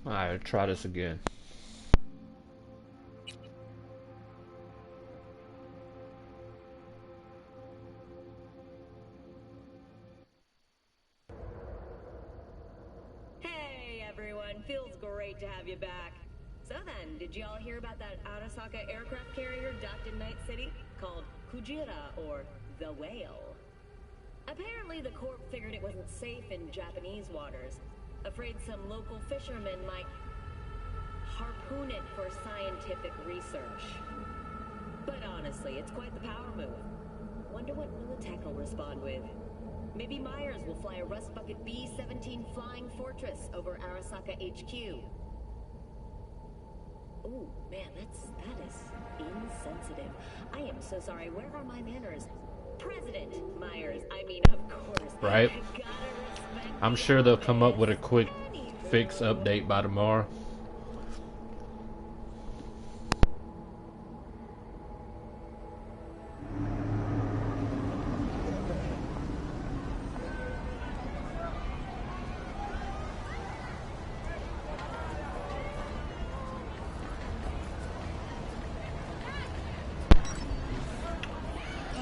Alright, try this again. Hey everyone, feels great to have you back. So then, did y'all hear about that Arasaka aircraft carrier docked in Night City? Called Kujira, or the Whale. Apparently the Corp figured it wasn't safe in Japanese waters. Afraid some local fishermen might harpoon it for scientific research. But honestly, it's quite the power move. Wonder what Militech will respond with. Maybe Myers will fly a Rust Bucket B-17 Flying Fortress over Arasaka HQ. Ooh, man, that is insensitive. I am so sorry. Where are my manners? President Myers, I mean, of course. Right? I'm sure they'll come up with a quick fix update by tomorrow.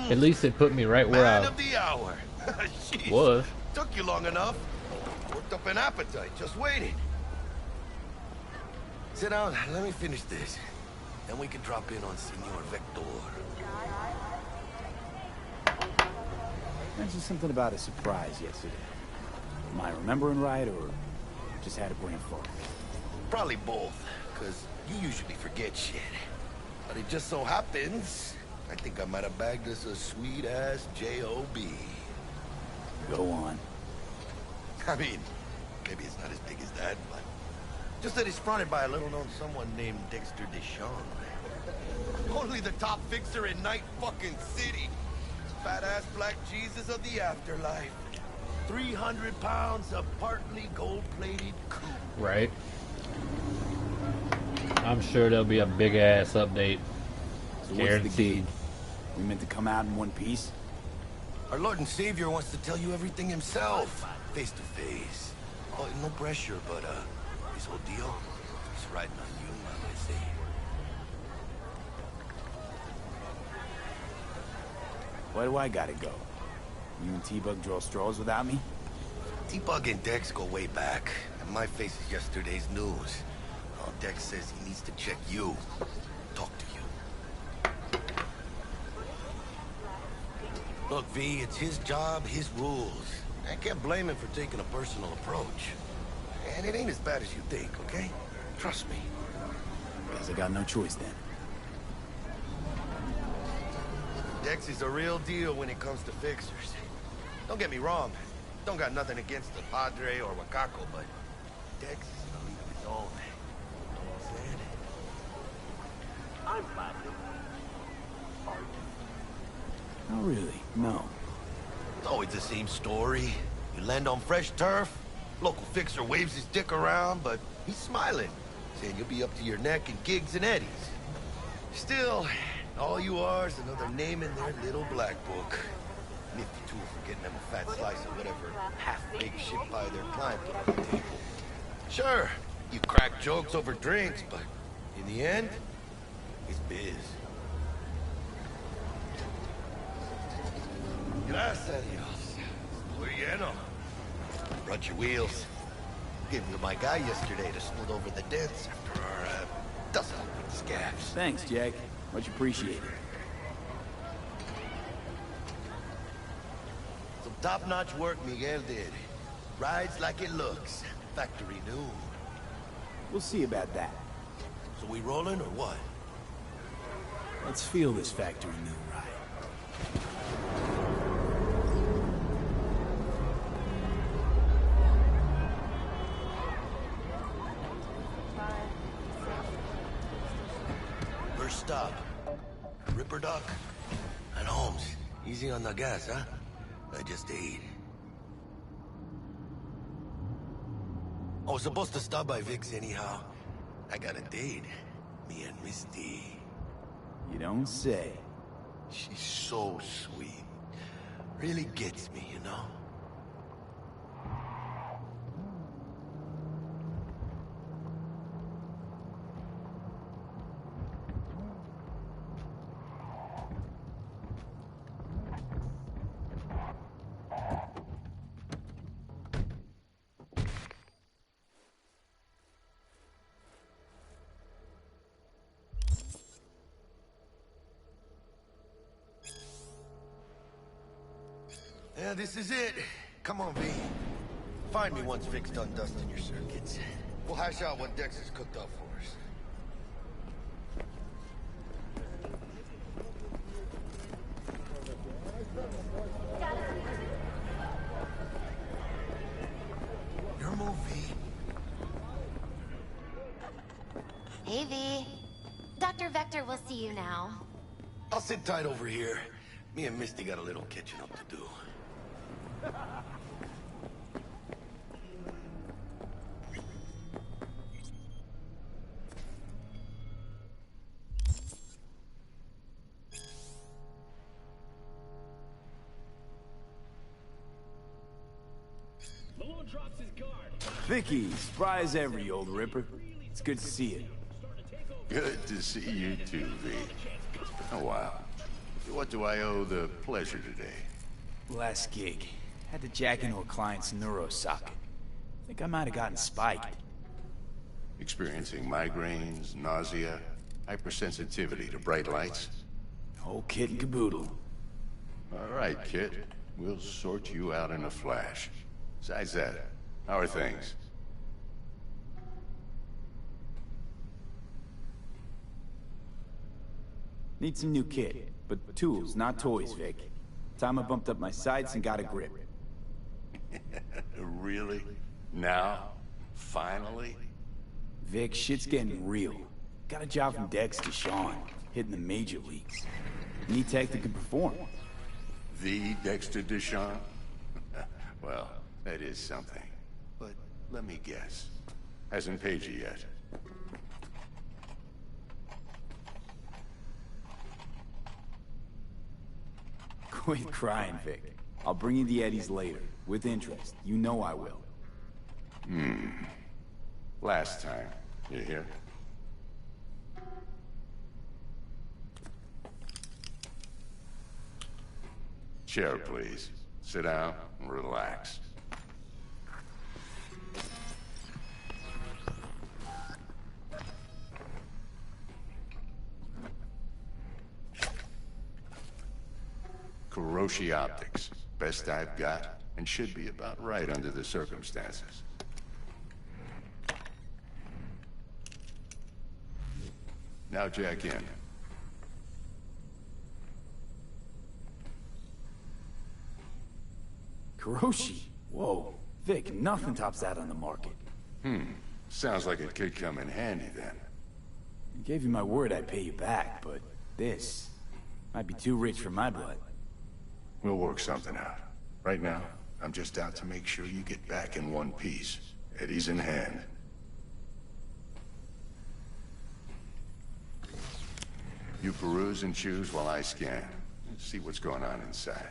At least it put me right where Man I of the hour. Jeez, was. took you long enough. Worked up an appetite, just waiting. Sit down, let me finish this. Then we can drop in on Senor Vector. Mentioned something about a surprise yesterday. Am I remembering right, or just had a brain fart? Probably both, because you usually forget shit. But it just so happens, I think I might have bagged us a sweet-ass J.O.B. Go on. I mean, maybe it's not as big as that, but just that it's fronted by a little-known someone named Dexter Deshawn. Only the top fixer in Night fucking City. Fat-ass black Jesus of the afterlife. 300 pounds of partly gold-plated coupe. Right. I'm sure there'll be a big-ass update. So Guaranteed. what's the deal? We meant to come out in one piece? Our Lord and Savior wants to tell you everything himself, face to face. Oh, no pressure, but his whole deal is riding on you, my lizzie. Why do I gotta go? You and T-Bug draw straws without me? T-Bug and Dex go way back, and my face is yesterday's news. Oh, Dex says he needs to check you, talk to you. Look, V, it's his job, his rules. I can't blame him for taking a personal approach. And it ain't as bad as you think, okay? Trust me. Guess I got no choice then. Dex is a real deal when it comes to fixers. Don't get me wrong. Don't got nothing against the Padre or Wakako, but Dex is in a league of his own. Know what I'm saying? I'm flattered. Are you? Not really, no. It's always the same story. You land on fresh turf, local fixer waves his dick around, but he's smiling, saying you'll be up to your neck in gigs and eddies. Still, all you are is another name in their little black book. Nifty tool for getting them a fat slice of whatever half-baked shit pie their client put on the table. Sure, you crack jokes over drinks, but in the end, it's biz. Gracias a Dios. Muy lleno. Brought your wheels. Gave them to my guy yesterday to smooth over the dents after our, dust-up with the scabs. Thanks, Jack. Much appreciated. Some top-notch work Miguel did. Rides like it looks. Factory new. We'll see about that. So we rolling or what? Let's feel this factory new ride. First stop. Ripper Dock. And Holmes. Easy on the gas, huh? I just ate. I was supposed to stop by Vic's anyhow. I got a date. Me and Misty. You don't say. She's so sweet. Really gets me, you know? Yeah, this is it. Come on, V. Find me once Vic's done dusting your circuits. We'll hash out what Dex has cooked up for us. Your move, V. Hey, V. Dr. Vector will see you now. I'll sit tight over here. Me and Misty got a little catching up to do. Vicky, surprise ever, you old ripper. It's good to see you. Good to see you too, V. Oh, wow. What do I owe the pleasure today? Last gig. Had to jack into a client's neuro socket. Think I might have gotten spiked. Experiencing migraines, nausea, hypersensitivity to bright lights? Whole kit and caboodle. All right, kid. We'll sort you out in a flash. Besides that, how are things? Need some new kit, but tools, not toys, Vic. Time I bumped up my sights and got a grip. Really? Now? Finally? Vic, shit's getting real. Got a job from Dex to Sean, hitting the major leagues. Need tech that can perform. The Dexter Deshawn? Well, that is something. But let me guess. Hasn't paid you yet. Quit crying, Vic. I'll bring you the eddies later, with interest. You know I will. Last time. You hear? Chair, please. Sit down and relax. Kuroshi Optics. Best I've got, and should be about right under the circumstances. Now jack in. Kuroshi? Whoa. Vic, nothing tops that on the market. Sounds like it could come in handy then. I gave you my word I'd pay you back, but this might be too rich for my blood. We'll work something out. Right now, I'm just out to make sure you get back in one piece. Eddie's in hand. You peruse and choose while I scan. Let's see what's going on inside.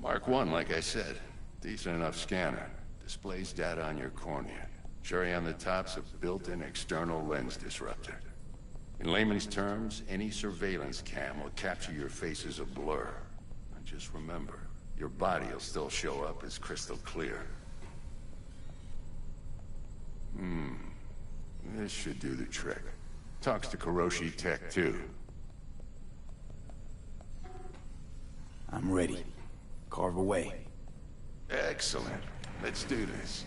Mark 1, like I said. Decent enough scanner. Displays data on your cornea. Cherry on the top's a built-in external lens disruptor. In layman's terms, any surveillance cam will capture your face as a blur. And just remember, your body will still show up as crystal clear. This should do the trick. Talks to Kuroshi Tech, too. I'm ready. Carve away. Excellent. Let's do this.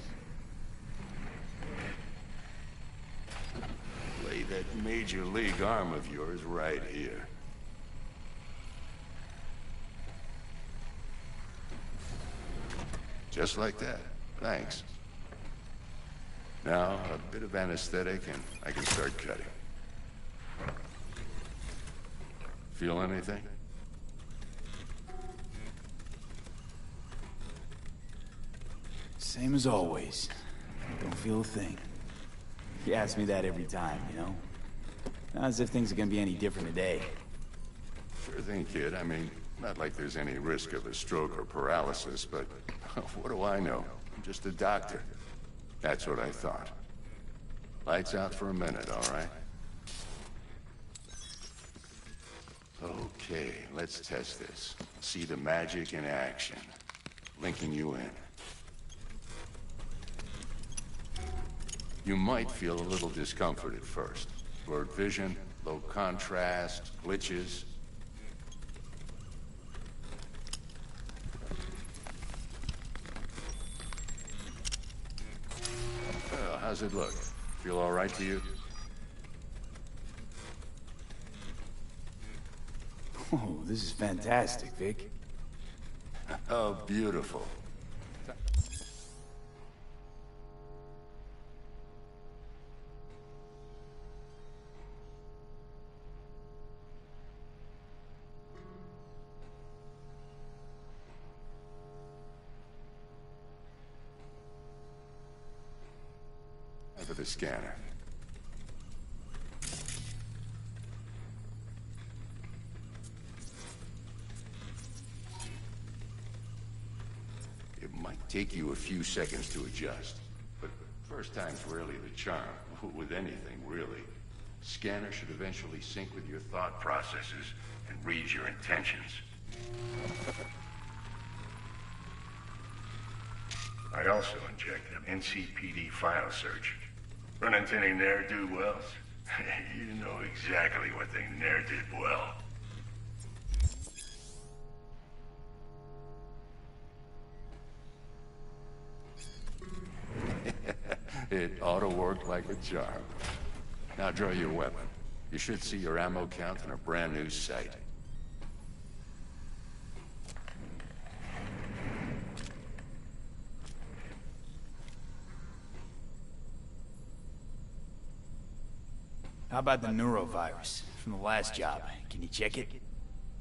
Lay that major league arm of yours right here. Just like that. Thanks. Now, a bit of anesthetic and I can start cutting. Feel anything? Same as always. Don't feel a thing. You ask me that every time, you know? Not as if things are gonna be any different today. Sure thing, kid. I mean, not like there's any risk of a stroke or paralysis, but what do I know? I'm just a doctor. That's what I thought. Lights out for a minute, all right? Okay, let's test this. See the magic in action. Linking you in. You might feel a little discomfort at first. Blurred vision, low contrast, glitches. How's it look? Feel all right to you? Oh, this is fantastic, Vic. Oh, beautiful. For the scanner. It might take you a few seconds to adjust, but first time's rarely the charm, with anything, really. Scanner should eventually sync with your thought processes and read your intentions. I also injected an NCPD file search. Run into any ne'er-do-wells? You know exactly what they ne'er did well. It ought to work like a charm. Now draw your weapon. You should see your ammo count in a brand new sight. How about the neurovirus from the last job? Can you check it?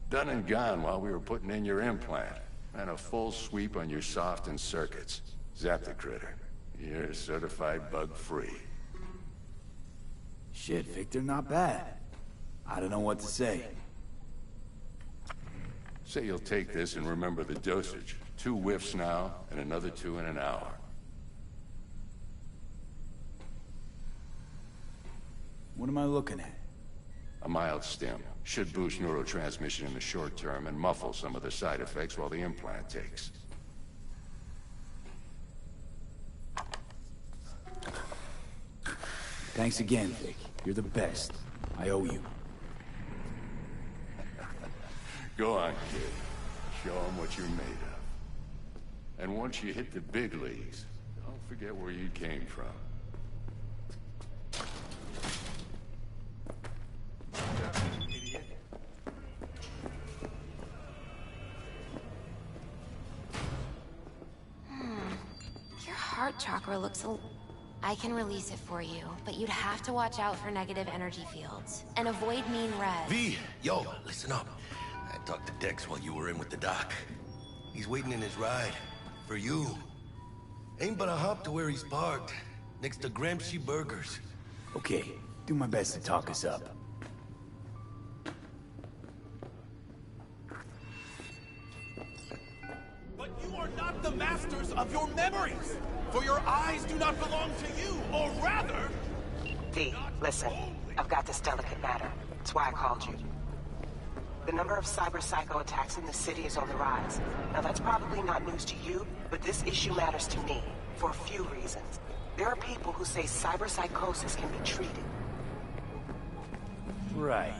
Done and gone while we were putting in your implant. And a full sweep on your soft and circuits. Zap the critter. You're certified bug-free. Shit, Victor, not bad. I don't know what to say. Say you'll take this and remember the dosage. 2 whiffs now, and another 2 in an hour. What am I looking at? A mild stim. Should boost neurotransmission in the short term and muffle some of the side effects while the implant takes. Thanks again, Vic. You're the best. I owe you. Go on, kid. Show them what you're made of. And once you hit the big leagues, don't forget where you came from. Your heart chakra looks I can release it for you, but you'd have to watch out for negative energy fields. And avoid mean res. V, yo, listen up. I talked to Dex while you were in with the doc. He's waiting in his ride. For you. Ain't but a hop to where he's parked. Next to Gramsci Burgers. Okay, do my best to talk us up. the masters of your memories. For your eyes do not belong to you, or rather... V, listen. I've got this delicate matter. That's why I called you. The number of cyber psycho attacks in the city is on the rise. Now that's probably not news to you, but this issue matters to me, for a few reasons. There are people who say cyber psychosis can be treated. Right.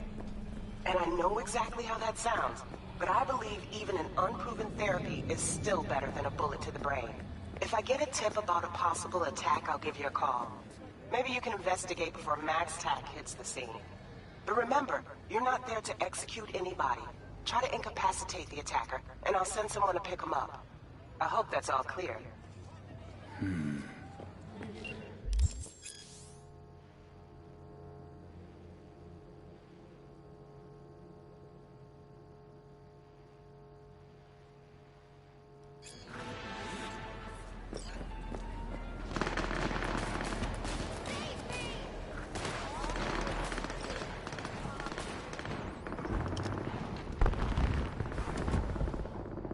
And I know exactly how that sounds, but I believe even an unproven therapy is still better than a bullet to the brain. If I get a tip about a possible attack, I'll give you a call. Maybe you can investigate before Max Tack hits the scene. But remember, you're not there to execute anybody. Try to incapacitate the attacker, and I'll send someone to pick him up. I hope that's all clear.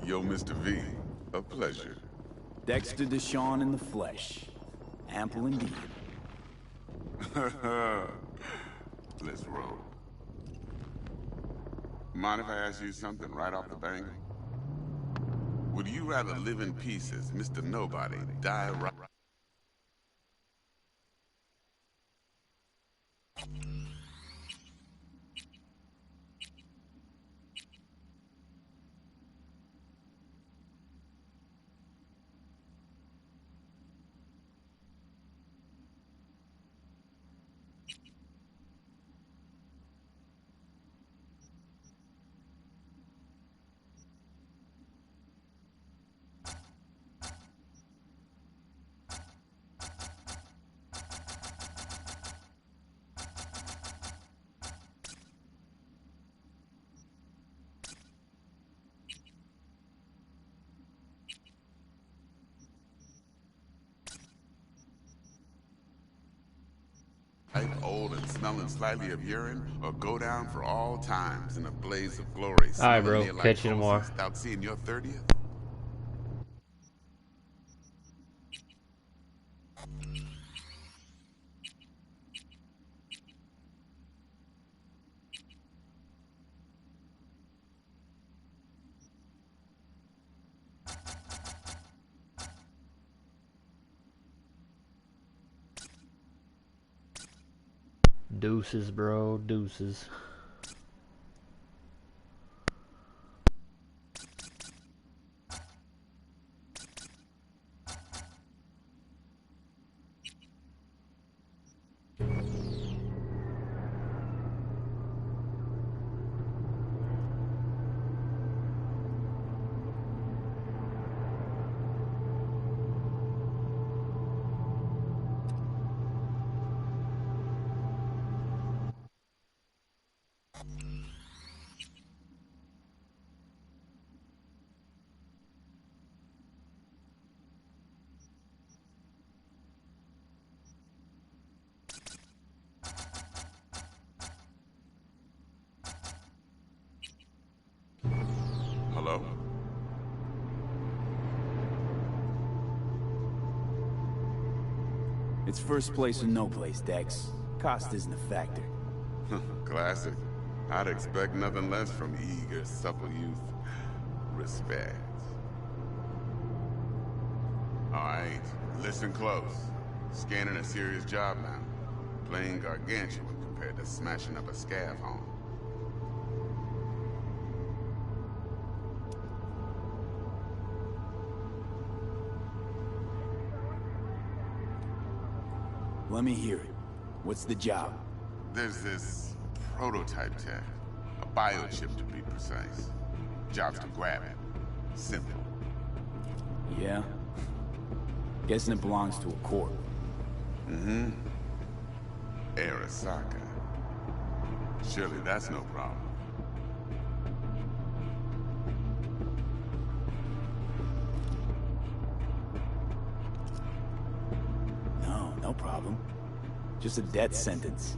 Yo, Mr. V, a pleasure. Dexter Deshawn in the flesh. Ample indeed. Let's roll. Mind if I ask you something right off the bank? Would you rather live in peace as Mr. Nobody, die right... old and smelling slightly of urine, or go down for all times in a blaze of glory. Alright, bro. Catch you tomorrow. Without seeing your 30th? Deuces, bro. Deuces. Hello? It's first place or no place, Dex. Cost isn't a factor. Classic. I'd expect nothing less from eager, supple youth. Respect. Alright, listen close. Scanning a serious job now. Playing gargantuan compared to smashing up a scav home. Let me hear it. What's the job? There's this prototype tech. A biochip to be precise. Job's to grab it. Simple. Yeah? Guessing it belongs to a corp. Mm-hmm. Arasaka. Surely that's no problem. No problem. Just a death sentence.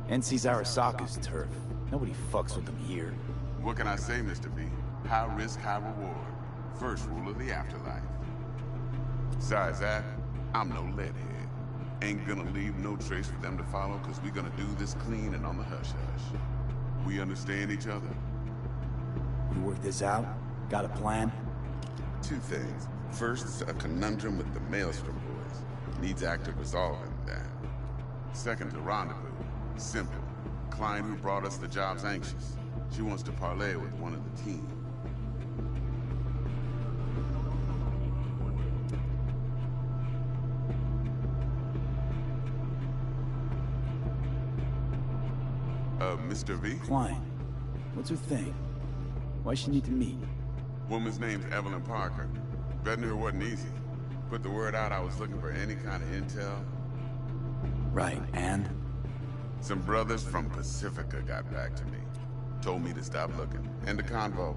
NC's Arasaka's turf. Nobody fucks with them here. What can I say, Mr. V? High risk, high reward. First rule of the afterlife. Besides that, I'm no leadhead. Ain't gonna leave no trace for them to follow, cause we gonna do this clean and on the hush-hush. We understand each other? You work this out? Got a plan? Two things. First, a conundrum with the Maelstrom boys. Needs active resolving that. Second, a rendezvous. Simple. Client who brought us the job's anxious. She wants to parlay with one of the team. Mr. V? Client. What's her thing? Why she need to meet? Woman's name's Evelyn Parker. Betting her wasn't easy. Put the word out I was looking for any kind of intel. Right, and? Some brothers from Pacifica got back to me. Told me to stop looking. End the convo.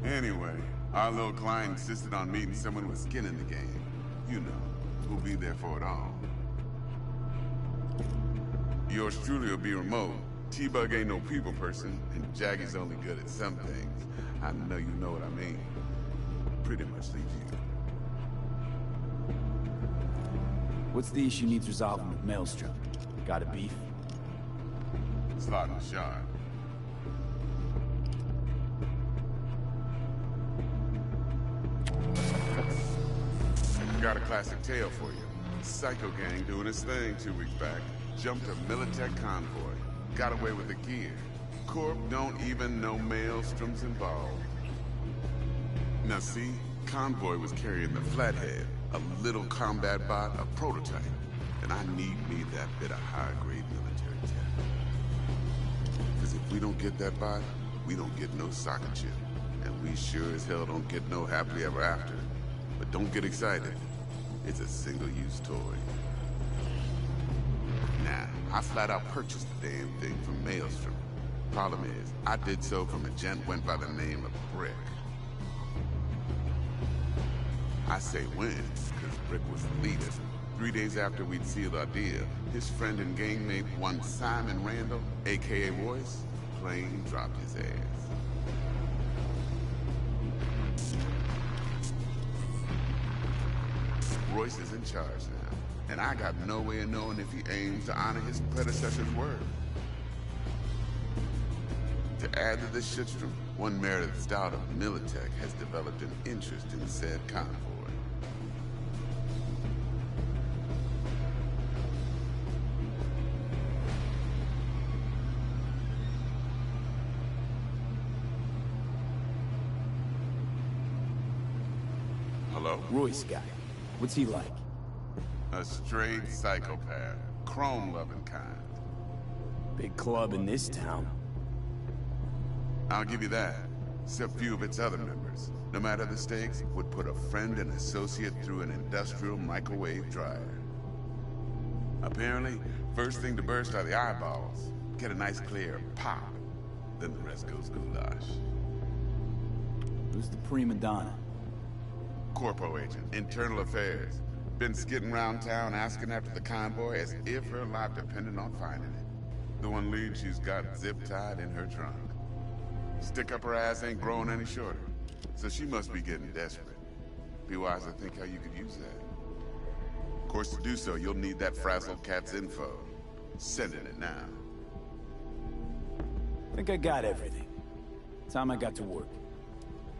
Anyway, our little client insisted on meeting someone with skin in the game. You know, who'll be there for it all. Yours truly will be remote. T-Bug ain't no people person, and Jaggy's only good at some things. I know you know what I mean. Pretty much leaves you. What's the issue needs resolving with Maelstrom? Got a beef? Slot in the shard. Got a classic tale for you. Psycho gang doing his thing 2 weeks back. Jumped a Militech convoy. Got away with the gear. Corp don't even know Maelstrom's involved. Now see, convoy was carrying the Flathead, a little combat bot, a prototype. And I need me that bit of high-grade military tech. Because if we don't get that bot, we don't get no socket chip. And we sure as hell don't get no happily ever after. But don't get excited. It's a single-use toy. Now, I flat out purchased the damn thing from Maelstrom. Problem is, I did so from a gent went by the name of Brick. I say when, because Brick was the leader. 3 days after we'd sealed our deal, his friend and gangmate, one Simon Randall, a.k.a. Royce, plain dropped his ass. Royce is in charge now, and I got no way of knowing if he aims to honor his predecessor's word. To add to this shitstorm, one Meredith Stout of Militech has developed an interest in said convoy. Hello? Royce guy. What's he like? A straight psychopath. Chrome-loving kind. Big club in this town. I'll give you that. Except few of its other members, no matter the stakes, would put a friend and associate through an industrial microwave dryer. Apparently, first thing to burst are the eyeballs. Get a nice clear pop. Then the rest goes goulash. Who's the prima donna? Corpo agent, internal affairs. Been skidding around town asking after the convoy as if her life depended on finding it. The one lead she's got zip-tied in her trunk. Stick up her ass ain't growing any shorter, so she must be getting desperate. Be wise to think how you could use that. Of course, to do so, you'll need that frazzled cat's info. Sending it now. Think I got everything. Time I got to work.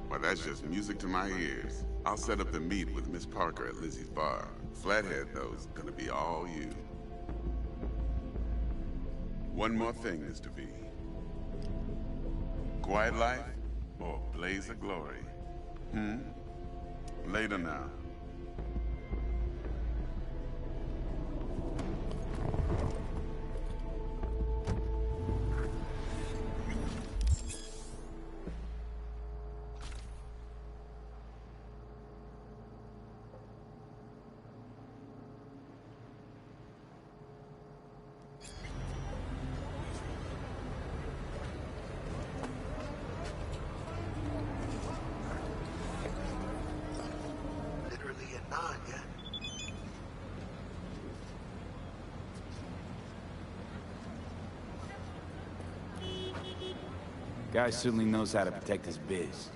Well, that's just music to my ears. I'll set up the meet with Miss Parker at Lizzie's bar. Flathead, though, is gonna be all you. One more thing, Mr. V. Quiet life or blaze of glory? Later now. Guy certainly knows how to protect his biz.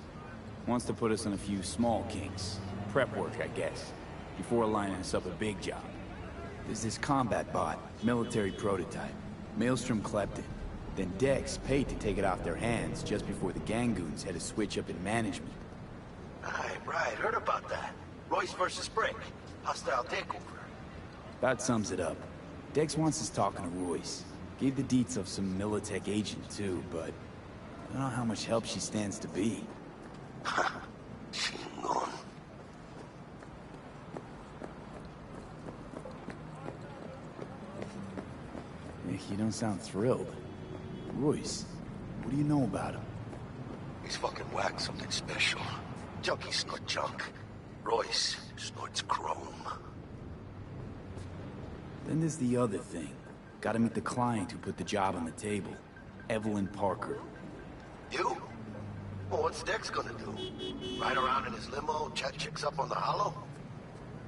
Wants to put us on a few small kinks. Prep work, I guess. Before lining us up a big job. There's this combat bot, military prototype. Maelstrom clept it. Then Dex paid to take it off their hands just before the Gangoons had a switch up in management. Right, heard about that. Royce versus Brick. Hostile takeover. That sums it up. Dex wants us talking to Royce. Gave the deets of some Militech agent too, but I don't know how much help she stands to be. Chingon. You don't sound thrilled. Royce, what do you know about him? He's fucking whack, something special. Junkies snort junk. Royce snorts chrome. Then there's the other thing. Gotta meet the client who put the job on the table. Evelyn Parker. You? Well, what's Dex gonna do? Ride around in his limo, chat chicks up on the hollow?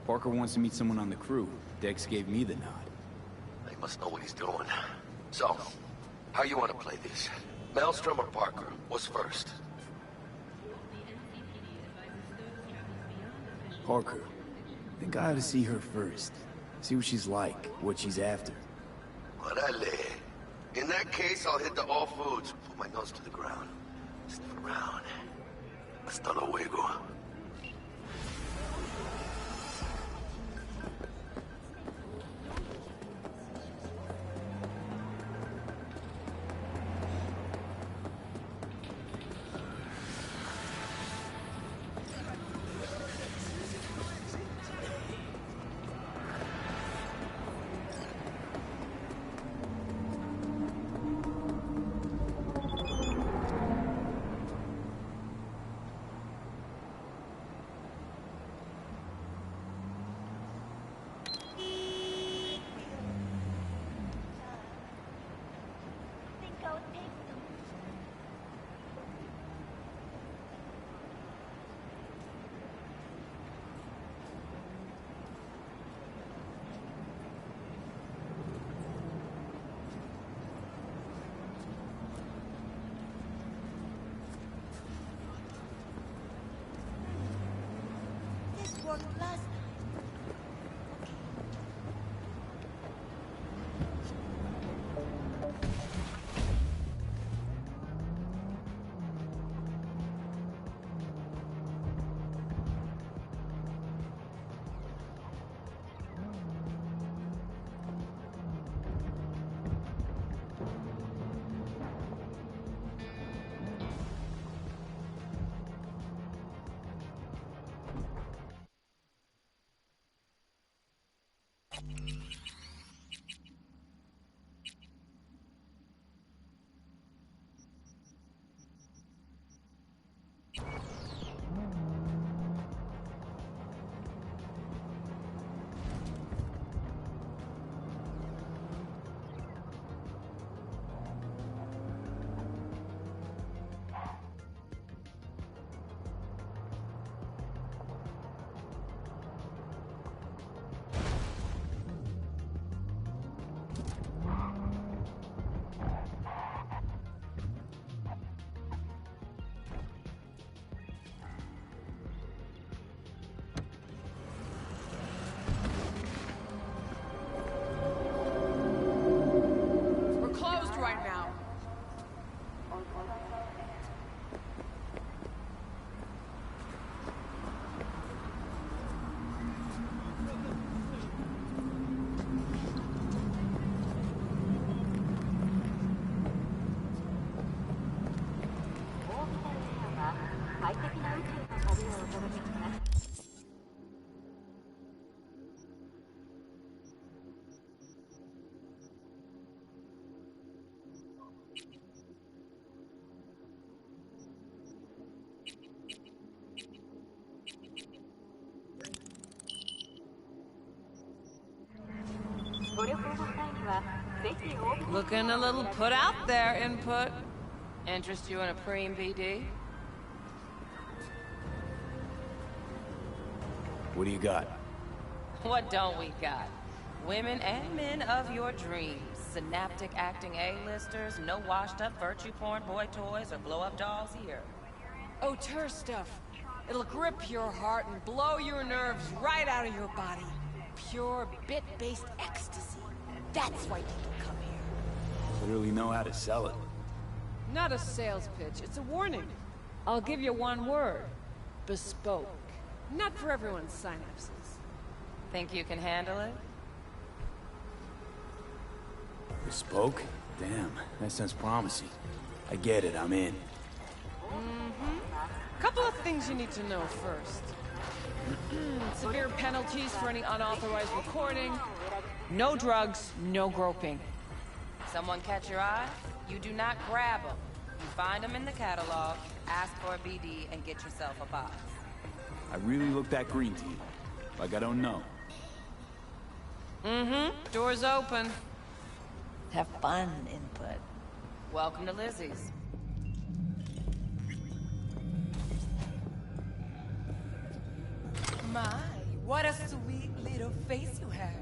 Parker wants to meet someone on the crew. Dex gave me the nod. He must know what he's doing. So, how you want to play this? Maelstrom or Parker? What's first? Parker. Think I ought to see her first. See what she's like, what she's after. Orale. In that case, I'll hit the all foods. Put my nose to the ground. Sniff around. Hasta luego. Looking a little put out there, input. Interest you in a preem BD? What do you got? What don't we got? Women and men of your dreams. Synaptic acting A-listers, no washed-up virtue porn boy toys or blow-up dolls here. Auteur stuff. It'll grip your heart and blow your nerves right out of your body. Pure bit-based ecstasy. That's why people come here. Clearly know how to sell it. Not a sales pitch, it's a warning. I'll give you one word. Bespoke. Not for everyone's synapses. Think you can handle it? Bespoke? Damn, that sounds promising. I get it, I'm in. Couple of things you need to know first. Severe penalties for any unauthorized recording. No drugs, no groping. Someone catch your eye? You do not grab them. You find them in the catalog, ask for a BD, and get yourself a box. I really look that green to you. Like I don't know. Door's open. Have fun, input. Welcome to Lizzie's. My, what a sweet little face you have.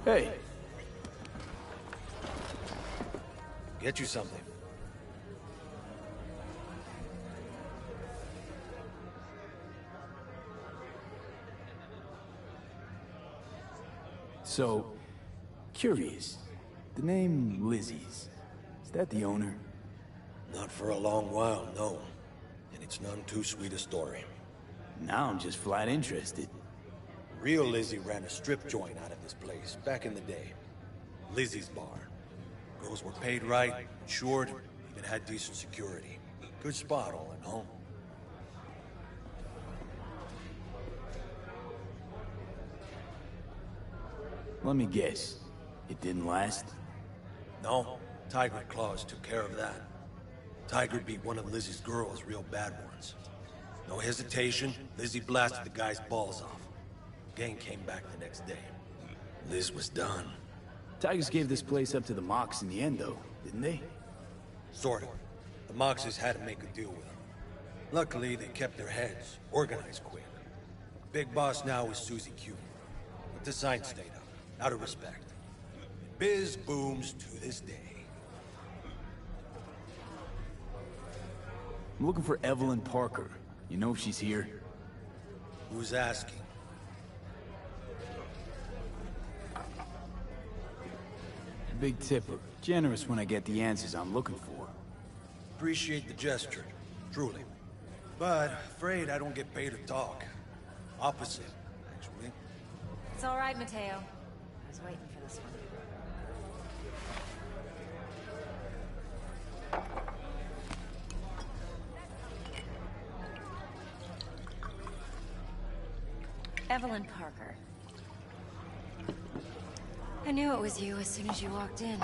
Hey. Get you something. So, curious. The name Lizzie's. Is that the owner? Not for a long while, no. And it's none too sweet a story. Now I'm just flat interested. Real Lizzie ran a strip joint out of this place back in the day. Lizzie's Bar. Girls were paid right, insured, even had decent security. Good spot all in all. Let me guess. It didn't last? No, Tiger Claws took care of that. Tiger beat one of Lizzie's girls real bad once. No hesitation, Lizzie blasted the guy's balls off. Gang came back the next day. Liz was done. Tigers gave this place up to the Mox in the end, though, didn't they? Sort of. The Moxes had to make a deal with them. Luckily, they kept their heads, organized quick. Big boss now is Susie Q. But the sign stayed up, out of respect. Biz booms to this day. I'm looking for Evelyn Parker. You know if she's here? Who's asking? Big tipper. Generous when I get the answers I'm looking for. Appreciate the gesture, truly. But afraid I don't get paid to talk. Opposite, actually. It's all right, Mateo. I was waiting for this one. Evelyn Parker. I knew it was you as soon as you walked in.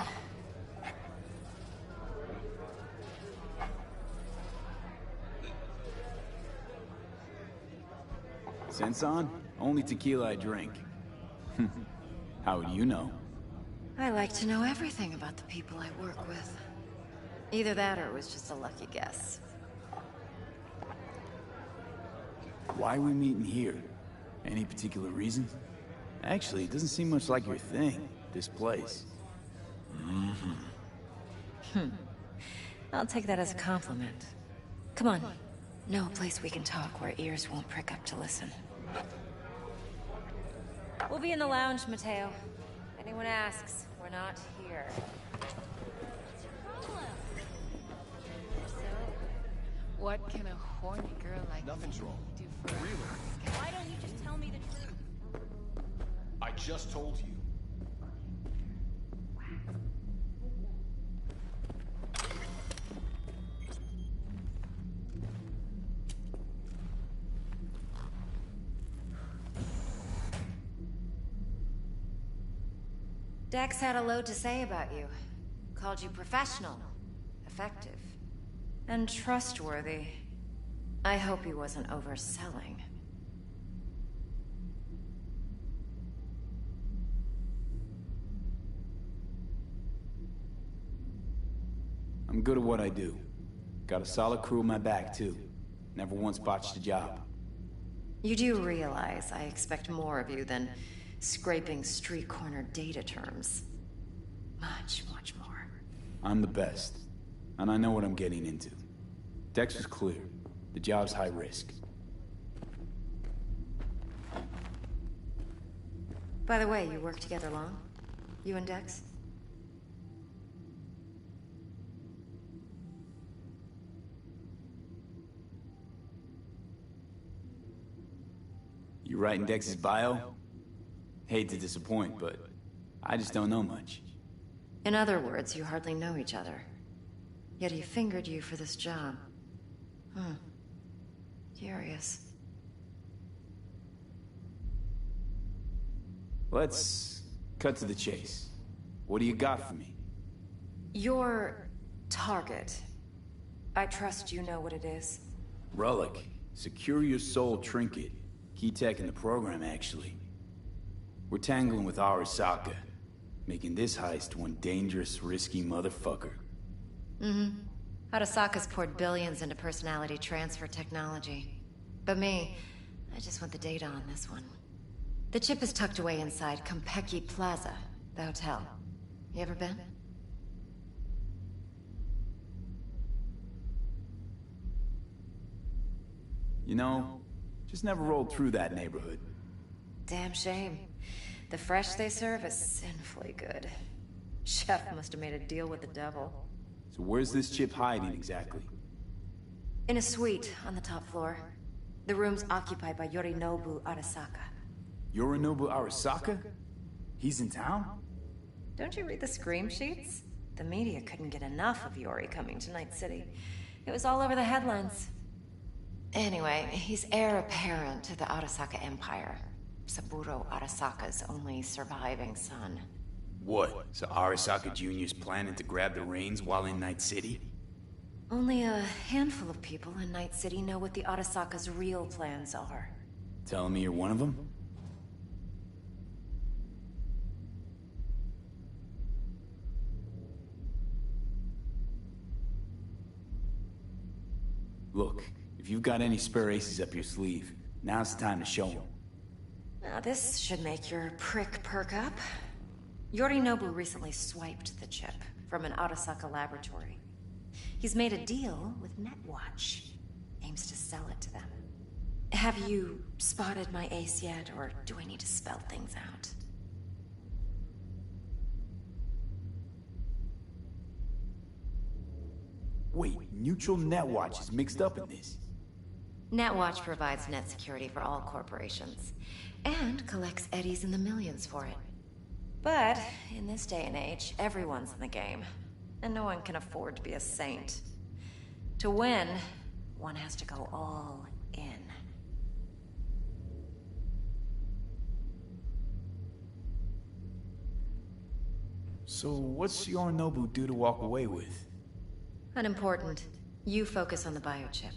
Sense on? Only tequila I drink. How would you know? I like to know everything about the people I work with. Either that or it was just a lucky guess. Why are we meeting here? Any particular reason? Actually, it doesn't seem much like your thing, this place. I'll take that as a compliment. Come on. Know a place we can talk where ears won't prick up to listen. We'll be in the lounge, Mateo. If anyone asks, we're not here. What can a horny girl like Nothing's me wrong. do for Really? Why don't you just tell me the truth? I just told you. Dex had a load to say about you. Called you professional, effective, and trustworthy. I hope he wasn't overselling. good at what I do. Got a solid crew on my back, too. Never once botched a job. You do realize I expect more of you than scraping street corner data terms. Much, much more. I'm the best, and I know what I'm getting into. Dex was clear. The job's high risk. By the way, you work together long? You and Dex? You writing Dex's bio? Hate to disappoint, but I just don't know much. In other words, you hardly know each other. Yet he fingered you for this job. Curious. Let's cut to the chase. What do you got for me? Your target. I trust you know what it is. Relic. Secure your soul trinket. Key tech in the program, actually. We're tangling with Arasaka, making this heist one dangerous, risky motherfucker. Arasaka's poured billions into personality transfer technology. But me, I just want the data on this one. The chip is tucked away inside Konpeki Plaza, the hotel. You ever been? You know, just never rolled through that neighborhood. Damn shame. The fresh they serve is sinfully good. Chef must have made a deal with the devil. So where's this chip hiding exactly? In a suite on the top floor. The room's occupied by Yorinobu Arasaka. Yorinobu Arasaka? He's in town? Don't you read the scream sheets? The media couldn't get enough of Yori coming to Night City. It was all over the headlines. Anyway, he's heir apparent to the Arasaka Empire. Saburo Arasaka's only surviving son. What? So Arasaka Jr.'s planning to grab the reins while in Night City? Only a handful of people in Night City know what the Arasaka's real plans are. Telling me you're one of them? Look, if you've got any spare aces up your sleeve, now's the time to show them. Now this should make your prick perk up. Yorinobu recently swiped the chip from an Arasaka laboratory. He's made a deal with Netwatch. Aims to sell it to them. Have you spotted my ace yet, or do I need to spell things out? Wait, Neutral Netwatch is mixed up in this. Netwatch provides net security for all corporations, and collects eddies in the millions for it. But, in this day and age, everyone's in the game, and no one can afford to be a saint. To win, one has to go all in. So what's Yorinobu due to walk away with? Unimportant. You focus on the biochip.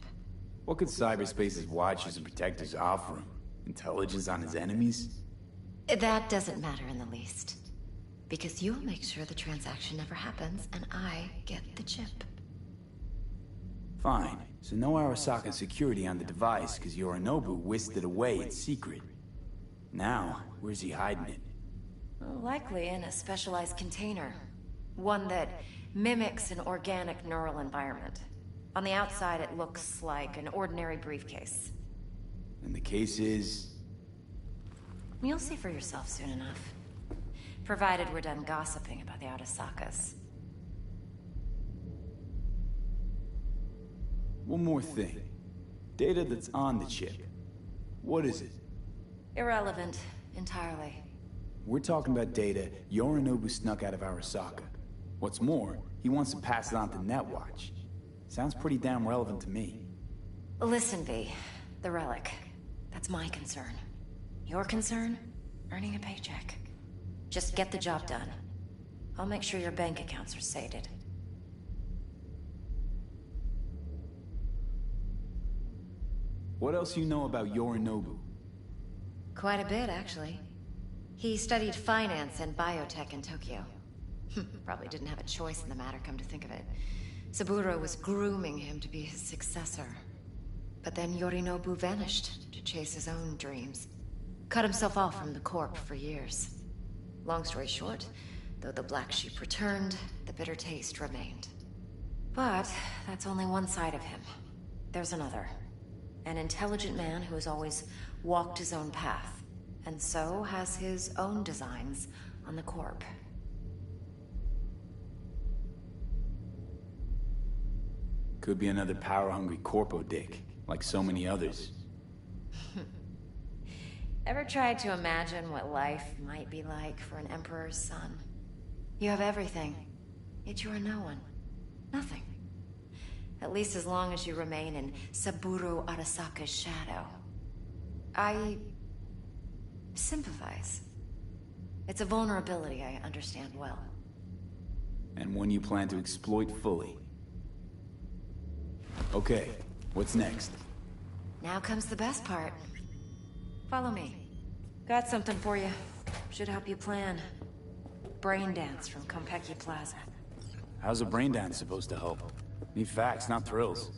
What could cyberspace's watchers and protectors offer him? Intelligence on his enemies? That doesn't matter in the least. Because you'll make sure the transaction never happens, and I get the chip. Fine. So no Arasaka security on the device, because Yorinobu whisked it away in secret. Now, where's he hiding it? Likely in a specialized container. One that mimics an organic neural environment. On the outside, it looks like an ordinary briefcase. And the case is... You'll see for yourself soon enough. Provided we're done gossiping about the Arasakas. One more thing. Data that's on the chip. What is it? Irrelevant, entirely. We're talking about data Yorinobu snuck out of Arasaka. What's more, he wants to pass it on to Netwatch. Sounds pretty damn relevant to me. Listen, V. The relic. That's my concern. Your concern? Earning a paycheck. Just get the job done. I'll make sure your bank accounts are sated. What else you know about Yorinobu? Quite a bit, actually. He studied finance and biotech in Tokyo. Probably didn't have a choice in the matter, come to think of it. Saburo was grooming him to be his successor. But then Yorinobu vanished to chase his own dreams. Cut himself off from the Corp for years. Long story short, though the black sheep returned, the bitter taste remained. But that's only one side of him. There's another. An intelligent man who has always walked his own path, and so has his own designs on the Corp. Could be another power-hungry corpo dick, like so many others. Ever tried to imagine what life might be like for an Emperor's son? You have everything, yet you are no one. Nothing. At least as long as you remain in Saburo Arasaka's shadow. I sympathize. It's a vulnerability I understand well. And one you plan to exploit fully. Okay, what's next? Now comes the best part. Follow me. Got something for you. Should help you plan. Brain dance from Konpeki Plaza. How's a brain dance supposed to help? Need facts, not thrills.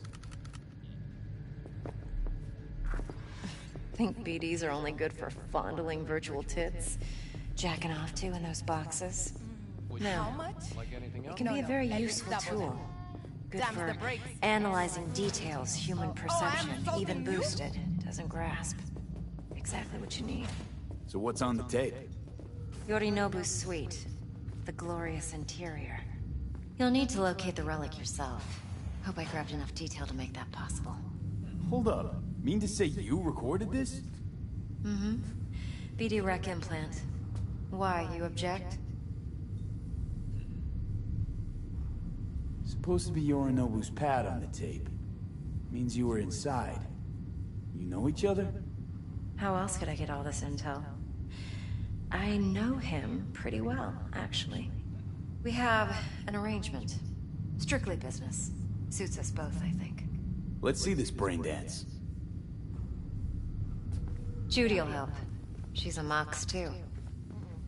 Think BDs are only good for fondling virtual tits? Jacking off to in those boxes? No. It can be a very useful tool. Good for analyzing details human perception, even boosted, doesn't grasp. Exactly what you need. So what's on the tape? Yorinobu's suite. The glorious interior. You'll need to locate the relic yourself. Hope I grabbed enough detail to make that possible. Hold up. Mean to say you recorded this? Mm-hmm. BD rec implant. Why, you object? Supposed to be Yorinobu's pad on the tape. Means you were inside. You know each other? How else could I get all this intel? I know him pretty well, actually. We have an arrangement. Strictly business. Suits us both, I think. Let's see this brain dance. Judy'll help. She's a Mox, too.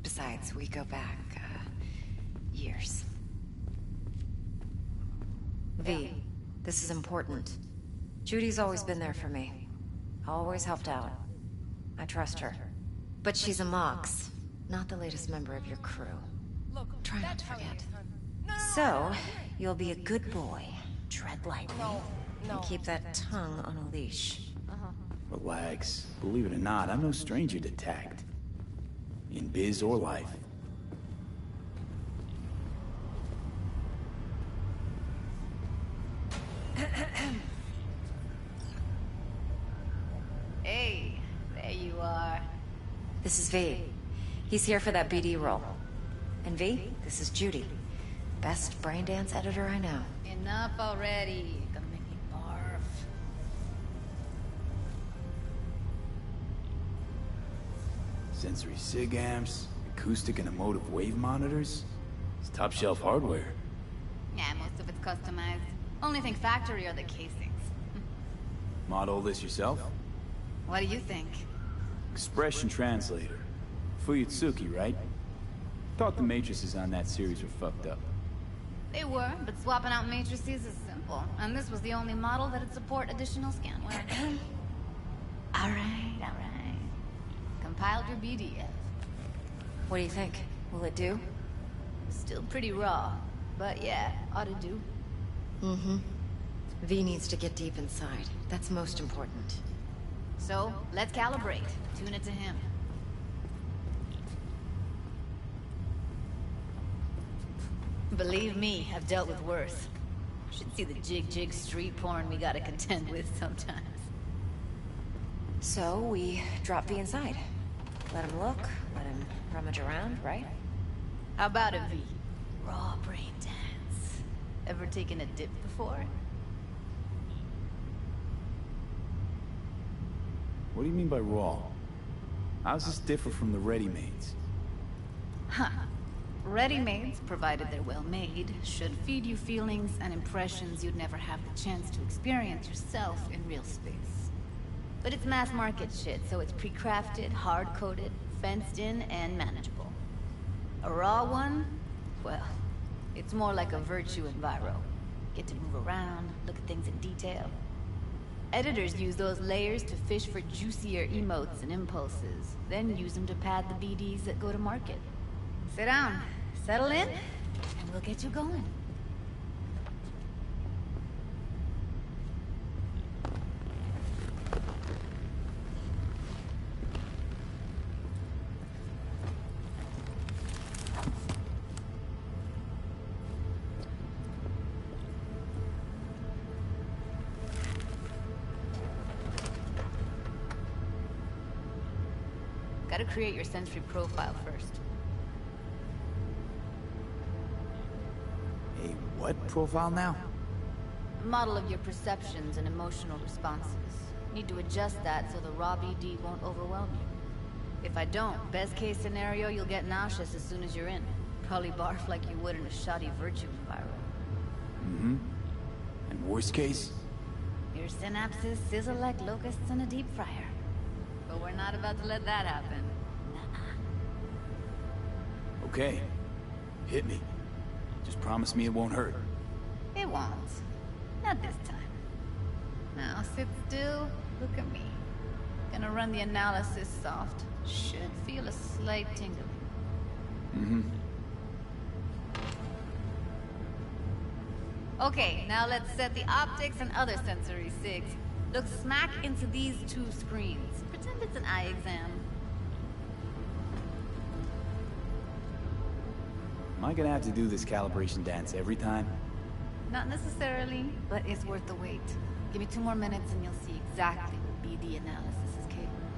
Besides, we go back, years. V, this is important. Judy's always been there for me. Always helped out. I trust her. But she's a Mox, not the latest member of your crew. Try not to forget. So, you'll be a good boy, tread lightly, and keep that tongue on a leash. Relax. Believe it or not, I'm no stranger to tact. In biz or life. Hey, there you are. This is V. He's here for that BD role. And V, this is Judy. Best brain dance editor I know. Enough already. Gonna make me barf. Sensory sig amps, acoustic and emotive wave monitors. It's top shelf hardware. Yeah, most of it's customized. Only thing factory are the casings. Model this yourself? What do you think? Expression translator. Fuyutsuki, right? Thought the matrices on that series were fucked up. They were, but swapping out matrices is simple. And this was the only model that'd support additional scanware. Alright. Compiled your BDF. What do you think? Will it do? Still pretty raw, but yeah, ought to do. Mm-hmm. V needs to get deep inside. That's most important. So, let's calibrate. Tune it to him. Believe me, I've dealt with worse. Should see the jig street porn we gotta contend with sometimes. So, we drop V inside. Let him look, let him rummage around, right? How about a V? Raw brain dance. Ever taken a dip before? What do you mean by raw? How's this differ from the ready-mades? Huh. Ready-mades, provided they're well-made, should feed you feelings and impressions you'd never have the chance to experience yourself in real space. But it's mass-market shit, so it's pre-crafted, hard-coded, fenced in, and manageable. A raw one? Well, it's more like a virtue enviro. Get to move around, look at things in detail. Editors use those layers to fish for juicier emotes and impulses, then use them to pad the BDs that go to market. Sit down, settle in, and we'll get you going. Gotta create your sensory profile first. A what profile now? A model of your perceptions and emotional responses. Need to adjust that so the raw BD won't overwhelm you. If I don't, best case scenario, you'll get nauseous as soon as you're in. Probably barf like you would in a shoddy virtue environment. Mm-hmm. And worst case? Your synapses sizzle like locusts in a deep fryer. But we're not about to let that happen. Nuh-uh. Okay. Hit me. Just promise me it won't hurt. It won't. Not this time. Now sit still, look at me. Gonna run the analysis soft. Should feel a slight tingling. Mm-hmm. Okay, now let's set the optics and other sensory sigs. Look smack into these two screens. Pretend it's an eye exam. Am I gonna have to do this calibration dance every time? Not necessarily, but it's worth the wait. Give me 2 more minutes and you'll see exactly what BD analysis is capable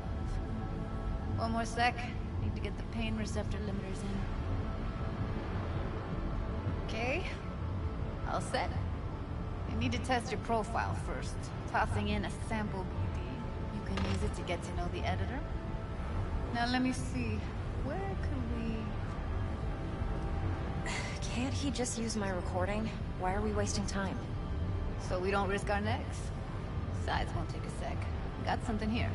of. One more sec. Need to get the pain receptor limiters in. Okay. All set. You need to test your profile first. Tossing in a sample BD. You can use it to get to know the editor. Now let me see. Where could we... Can't he just use my recording? Why are we wasting time? So we don't risk our necks? Besides, won't take a sec. Got something here.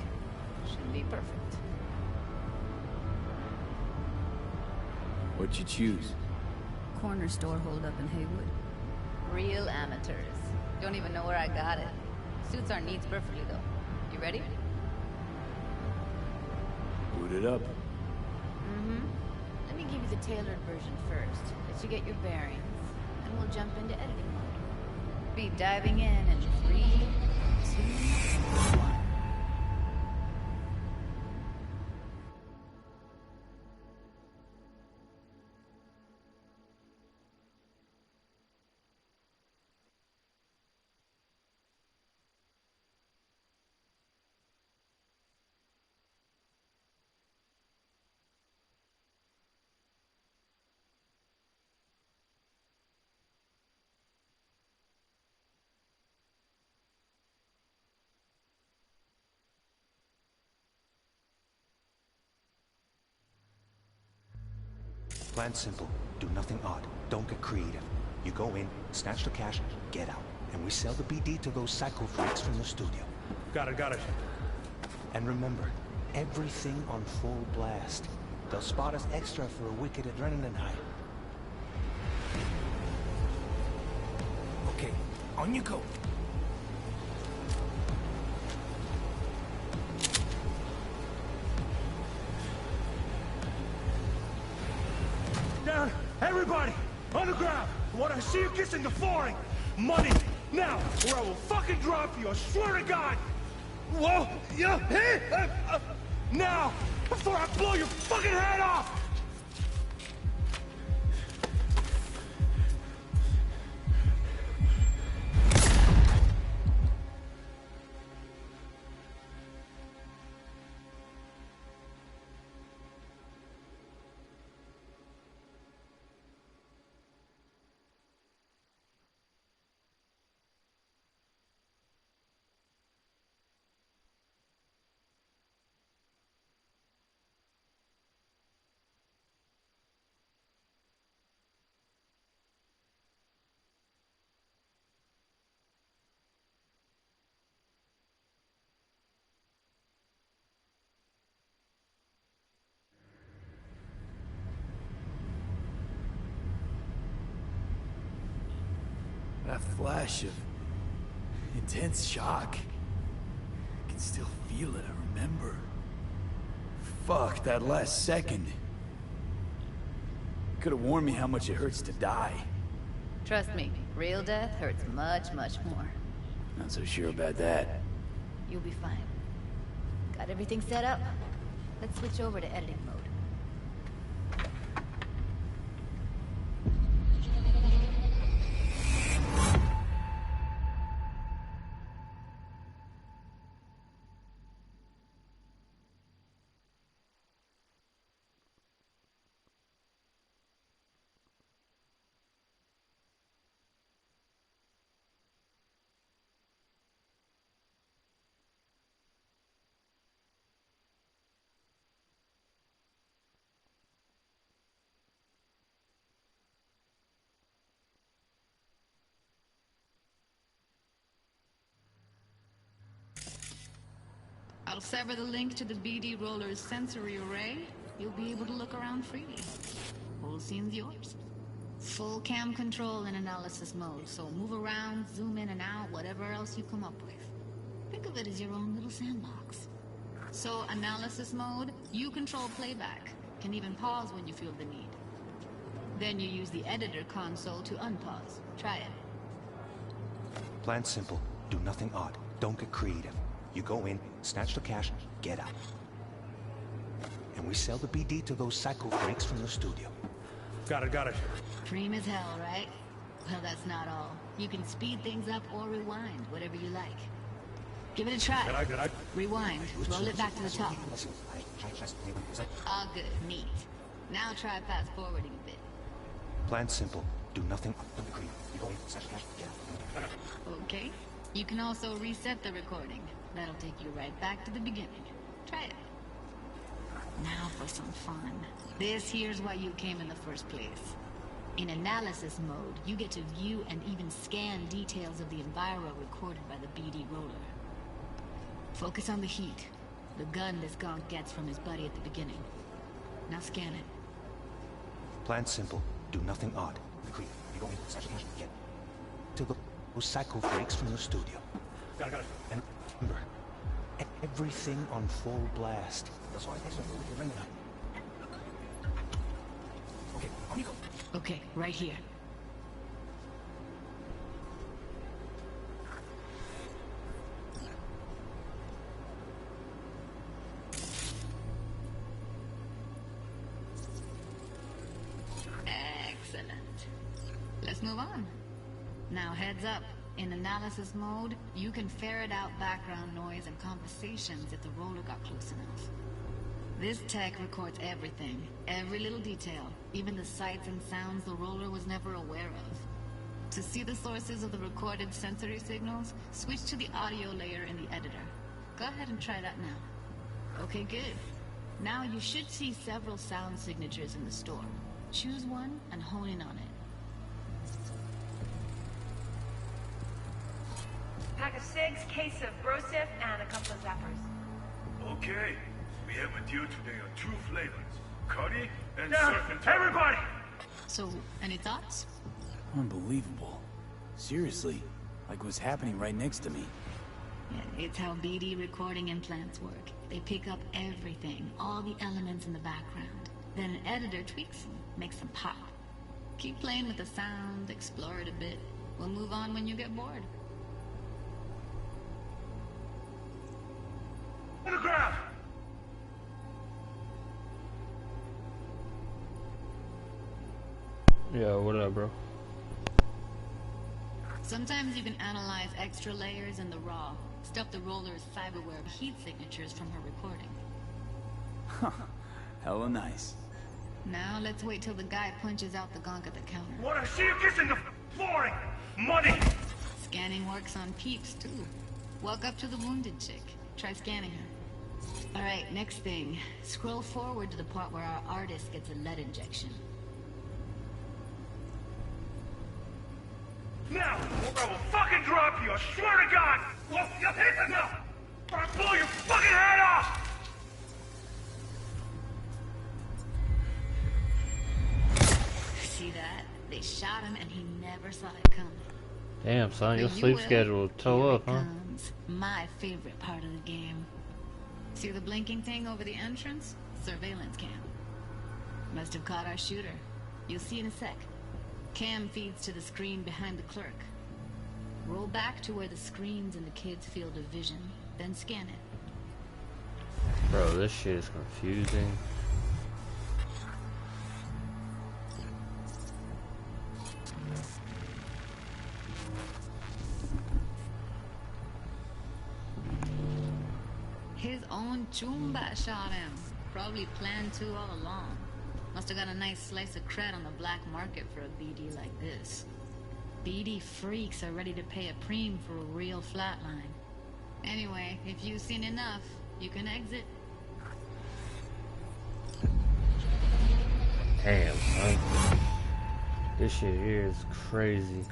Should be perfect. What'd you choose? Corner store holdup in Haywood. Real amateurs. Don't even know where I got it. Suits our needs perfectly, though. You ready? Boot it up. Mm-hmm. Let me give you the tailored version first. Let you get your bearings. Then we'll jump into editing mode. Be diving in 3, 2, 1. Plan simple. Do nothing odd. Don't get creative. You go in, snatch the cash, get out. And we sell the BD to those psycho freaks from the studio. Got it. And remember, everything on full blast. They'll spot us extra for a wicked adrenaline high. Okay, on you go. Down! Everybody! On the ground! I want to see you kissing the flooring! Money! Now! Or I will fucking drop you! I swear to God! Whoa! Yeah! Hey! Now! Before I blow your fucking head off! That flash of intense shock. I can still feel it, I remember. Fuck, that last second. Could have warned me how much it hurts to die. Trust me, real death hurts much, much more. Not so sure about that. You'll be fine. Got everything set up? Let's switch over to editing mode. I'll sever the link to the BD Roller's sensory array. You'll be able to look around freely. Whole scene's yours. Full cam control in analysis mode, so move around, zoom in and out, whatever else you come up with. Think of it as your own little sandbox. So, analysis mode, you control playback. Can even pause when you feel the need. Then you use the editor console to unpause. Try it. Plan simple. Do nothing odd. Don't get creative. You go in, snatch the cash, get out. And we sell the BD to those psycho freaks from the studio. Got it. Cream as hell, right? Well, that's not all. You can speed things up or rewind, whatever you like. Give it a try. Good eye. Rewind. Roll it back to the top. All good. Neat. Now try fast forwarding a bit. Plan simple. Do nothing. Don't agree. You go in, snatch the cash, get out. Okay. You can also reset the recording. That'll take you right back to the beginning. Try it. Now for some fun. This here's why you came in the first place. In analysis mode, you get to view and even scan details of the enviro recorded by the BD Roller. Focus on the heat. The gun this gonk gets from his buddy at the beginning. Now scan it. Plan simple. Do nothing odd. Agree. You go in, snatch the cash, get to those psycho freaks from the studio. Got it. And remember, everything on full blast. That's why I think ring it up. Okay, amigo. Okay, right here. Excellent. Let's move on. Now heads up. In analysis mode, you can ferret out background noise and conversations if the roller got close enough. This tech records everything, every little detail, even the sights and sounds the roller was never aware of. To see the sources of the recorded sensory signals, switch to the audio layer in the editor. Go ahead and try that now. Okay, good. Now you should see several sound signatures in the store. Choose one and hone in on it. Pack of cigs, case of Brosif, and a couple of zappers. Okay. We have a deal today on 2 flavors. Curry and Now, surf and everybody! So, any thoughts? Unbelievable. Seriously, like what's happening right next to me. Yeah, it's how BD recording implants work. They pick up everything, all the elements in the background. Then an editor tweaks them, makes them pop. Keep playing with the sound, explore it a bit. We'll move on when you get bored. On the ground! Yeah, what up, bro? Sometimes you can analyze extra layers in the raw. Stuff the roller's cyberware heat signatures from her recording. Huh. Hella nice. Now let's wait till the guy punches out the gonk at the counter. Wanna see you kissing the flooring? Money! Scanning works on peeps, too. Walk up to the wounded chick. Try scanning her. Alright, next thing. Scroll forward to the part where our artist gets a lead injection. Now, or I will fucking drop you, I swear to God! Well, you hit the now! Or I blow your fucking head off! See that? They shot him and he never saw it coming. Damn, son, your But you sleep will. schedule will toe Here up, it huh? comes. My favorite part of the game. See the blinking thing over the entrance? Surveillance cam. Must have caught our shooter. You'll see in a sec. Cam feeds to the screen behind the clerk. Roll back to where the screen's in the kid's field of vision, then scan it. Bro, this shit is confusing. His own Chumba shot him. Probably planned to all along. Must have got a nice slice of cred on the black market for a BD like this. BD freaks are ready to pay a preem for a real flatline. Anyway, if you've seen enough, you can exit. Damn, son. This shit here is crazy.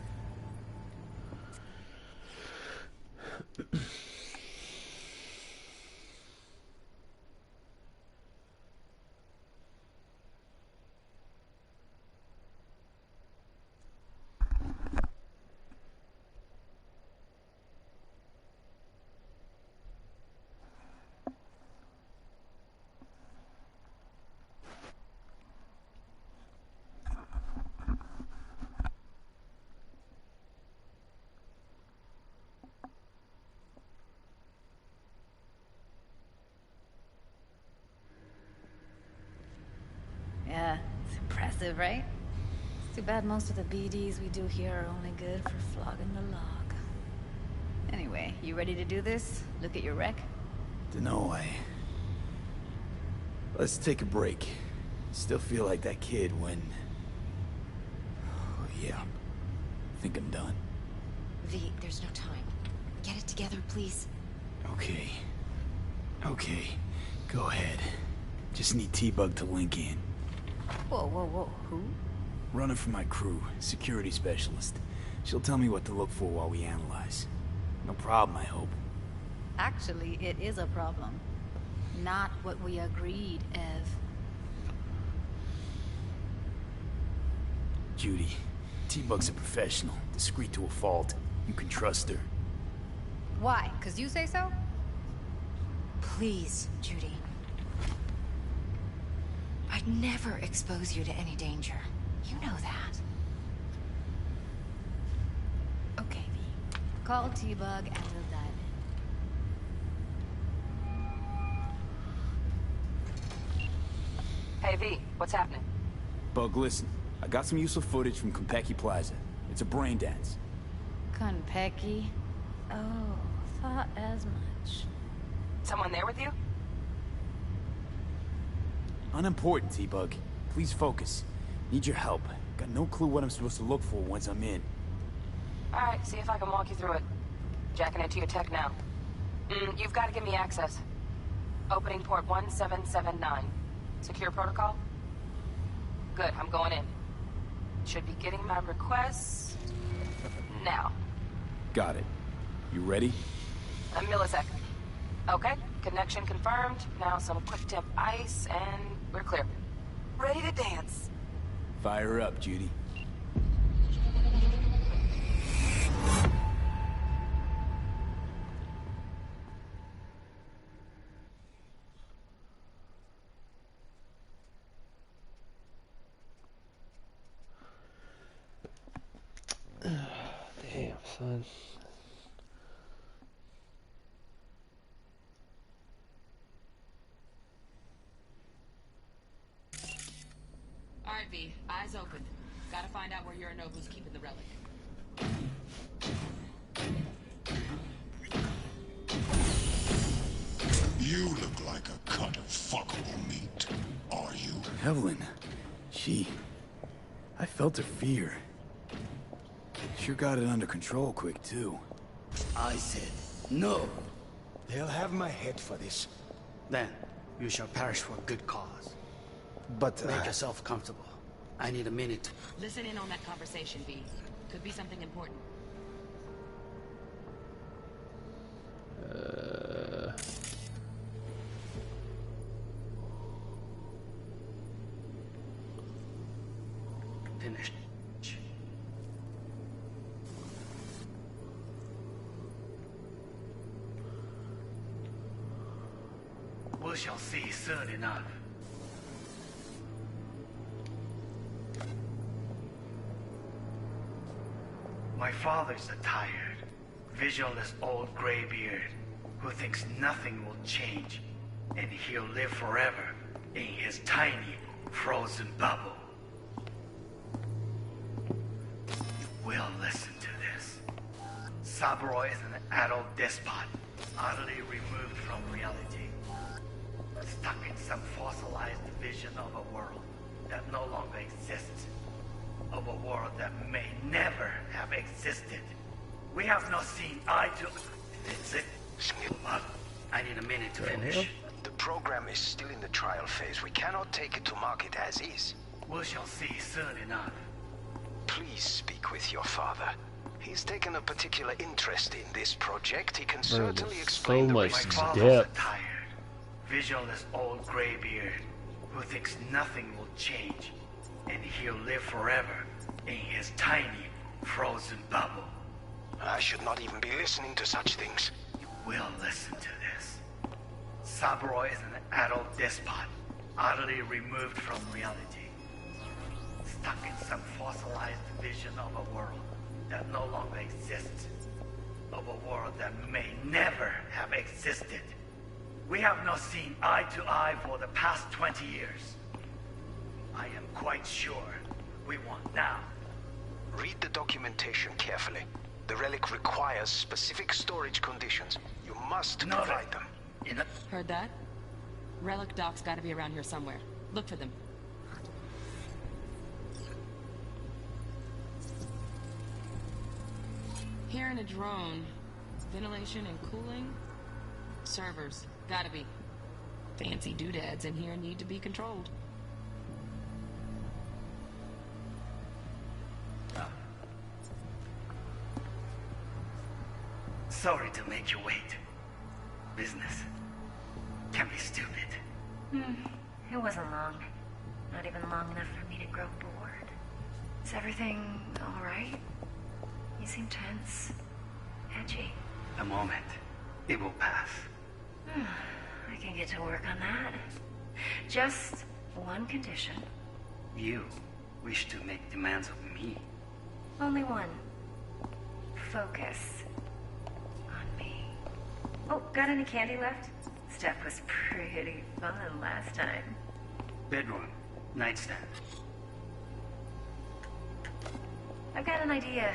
Yeah, it's impressive, right? It's too bad most of the BDs we do here are only good for flogging the log. Anyway, you ready to do this? Look at your rec? Dunno, Let's take a break. Still feel like that kid when... Oh, yeah. I think I'm done. V, there's no time. Get it together, please. Okay. Okay. Go ahead. Just need T-Bug to link in. Whoa, whoa, whoa. Who? Running for my crew. Security specialist. She'll tell me what to look for while we analyze. No problem, I hope. Actually, it is a problem. Not what we agreed, Ev. Judy, T-Bug's a professional. Discreet to a fault. You can trust her. Why? 'Cause you say so? Please, Judy. I'd never expose you to any danger. You know that. Okay, V. Call T-Bug and we'll dive in. Hey, V, what's happening? Bug, listen. I got some useful footage from Konpeki Plaza. It's a brain dance. Konpeki? Oh, thought as much. Someone there with you? Unimportant, T-Bug. Please focus. Need your help. Got no clue what I'm supposed to look for once I'm in. Alright, see if I can walk you through it. Jacking into your tech now. You've got to give me access. Opening port 1779. Secure protocol? Good, I'm going in. Should be getting my request... now. Got it. You ready? A millisecond. Okay, connection confirmed. Now some quick temp ice, and we're clear. Ready to dance. Fire her up, Judy. Damn, son. Alright, V. Eyes open. Gotta find out where Yorinobu's keeping the relic. You look like a cut of fuckable meat. Are you? Evelyn. I felt her fear. Sure got it under control quick, too. I said, no. They'll have my head for this. Then, you shall perish for a good cause. But make yourself comfortable. I need a minute. Listen in on that conversation, V. Could be something important. Finished. We shall see soon enough. My father's a tired, visionless old graybeard who thinks nothing will change, and he'll live forever in his tiny, frozen bubble. You will listen to this. Saburo is an adult despot, utterly removed from reality, stuck in some fossilized vision of a world that no longer exists, of a world that may never have existed. We have not seen eye to... That's it. I need a minute to finish. The program is still in the trial phase. We cannot take it to market as is. We shall see soon enough. Please speak with your father. He's taken a particular interest in this project. He can certainly explain the risks. My father's a tired, visionless old graybeard who thinks nothing will change, and he'll live forever in his tiny, frozen bubble. I should not even be listening to such things. You will listen to this. Saburo is an adult despot, utterly removed from reality, stuck in some fossilized vision of a world that no longer exists, of a world that may never have existed. We have not seen eye to eye for the past 20 years. I am quite sure we want now. Read the documentation carefully. The relic requires specific storage conditions. You must provide them. Heard that? Relic docks gotta be around here somewhere. Look for them. Here in a drone. Ventilation and cooling? Servers. Gotta be. Fancy doodads in here need to be controlled. Sorry to make you wait. Business can be stupid. It wasn't long. Not even long enough for me to grow bored. Is everything alright? You seem tense. Edgy. A moment. It will pass. I can get to work on that. Just one condition. You wish to make demands of me. Only one. Focus. Oh, got any candy left? Stuff was pretty fun last time. Bedroom. Nightstand. I've got an idea.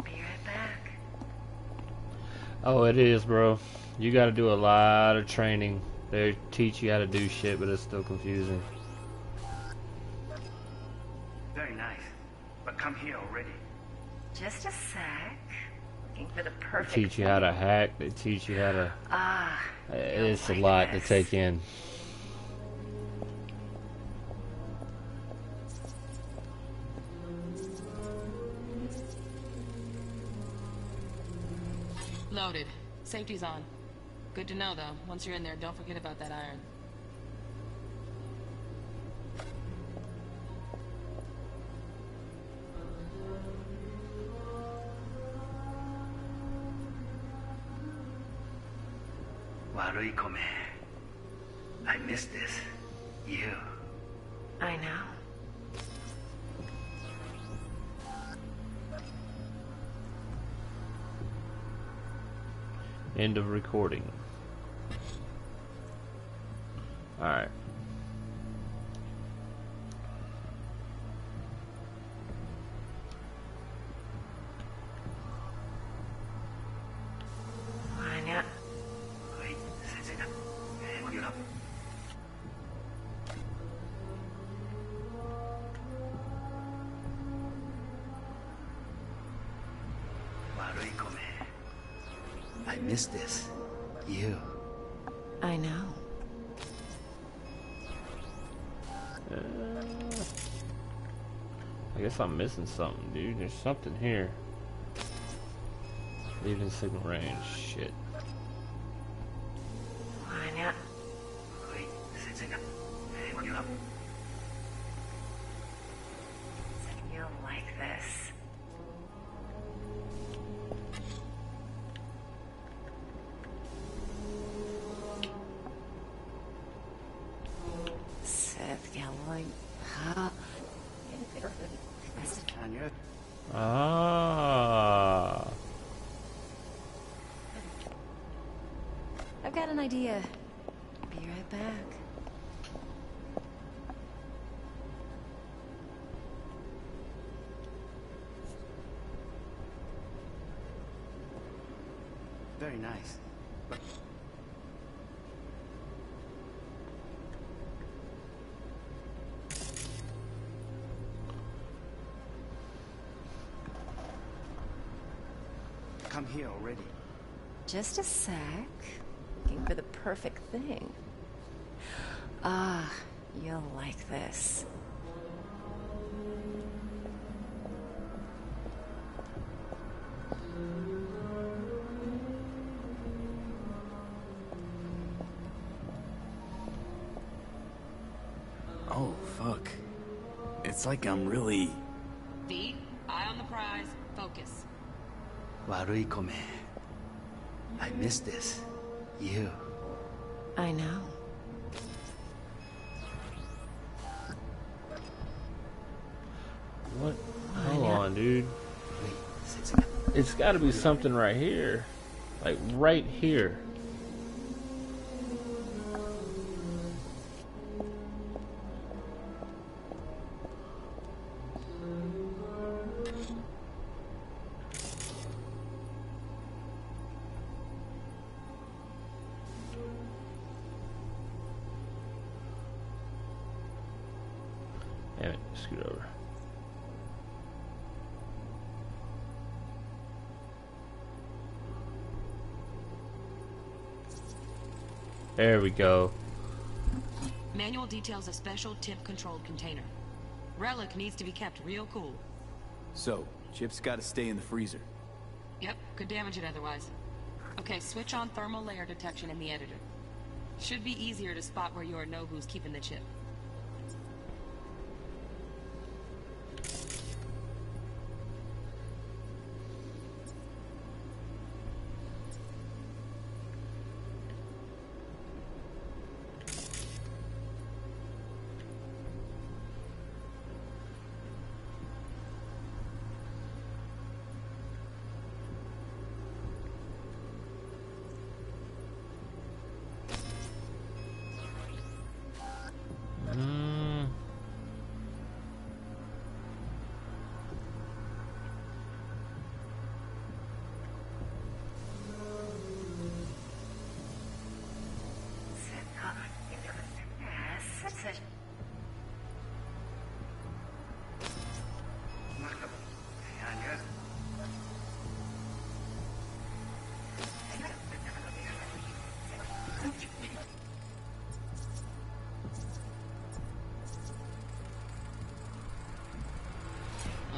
Be right back. Oh, it is, bro. You gotta do a lot of training. They teach you how to do shit, but it's still confusing. Very nice. But come here already. Just a sec. Looking for the perfect They teach you how to hack. They teach you how to... it's a lot to take in. Loaded. Safety's on. Good to know, though. Once you're in there, don't forget about that iron. Warui Kome. I miss this. You. I know. End of recording. Alright. I miss this. You. I know. I guess I'm missing something, dude. There's something here. Leaving signal range. Shit. You'll like this. Ah. I've got an idea. Be right back. Very nice. But come here already. Just a sec. Looking for the perfect thing. Ah, you'll like this. Oh, fuck. It's like I'm really... V, eye on the prize, focus. Warui-kome. I miss this. You. I know. What? Hold on, dude. It's got to be something right here. Like, right here. Damn it, scoot over. There we go. Manual details a special tip-controlled container. Relic needs to be kept real cool. So, Chip's gotta stay in the freezer. Yep, could damage it otherwise. Okay, switch on thermal layer detection in the editor. Should be easier to spot where Yorinobu's keeping the chip.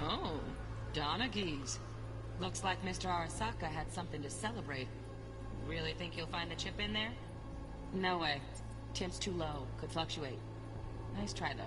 Oh, Donaghy's. Looks like Mr. Arasaka had something to celebrate. Really think you'll find the chip in there? No way. Temp's too low. Could fluctuate. Nice try, though.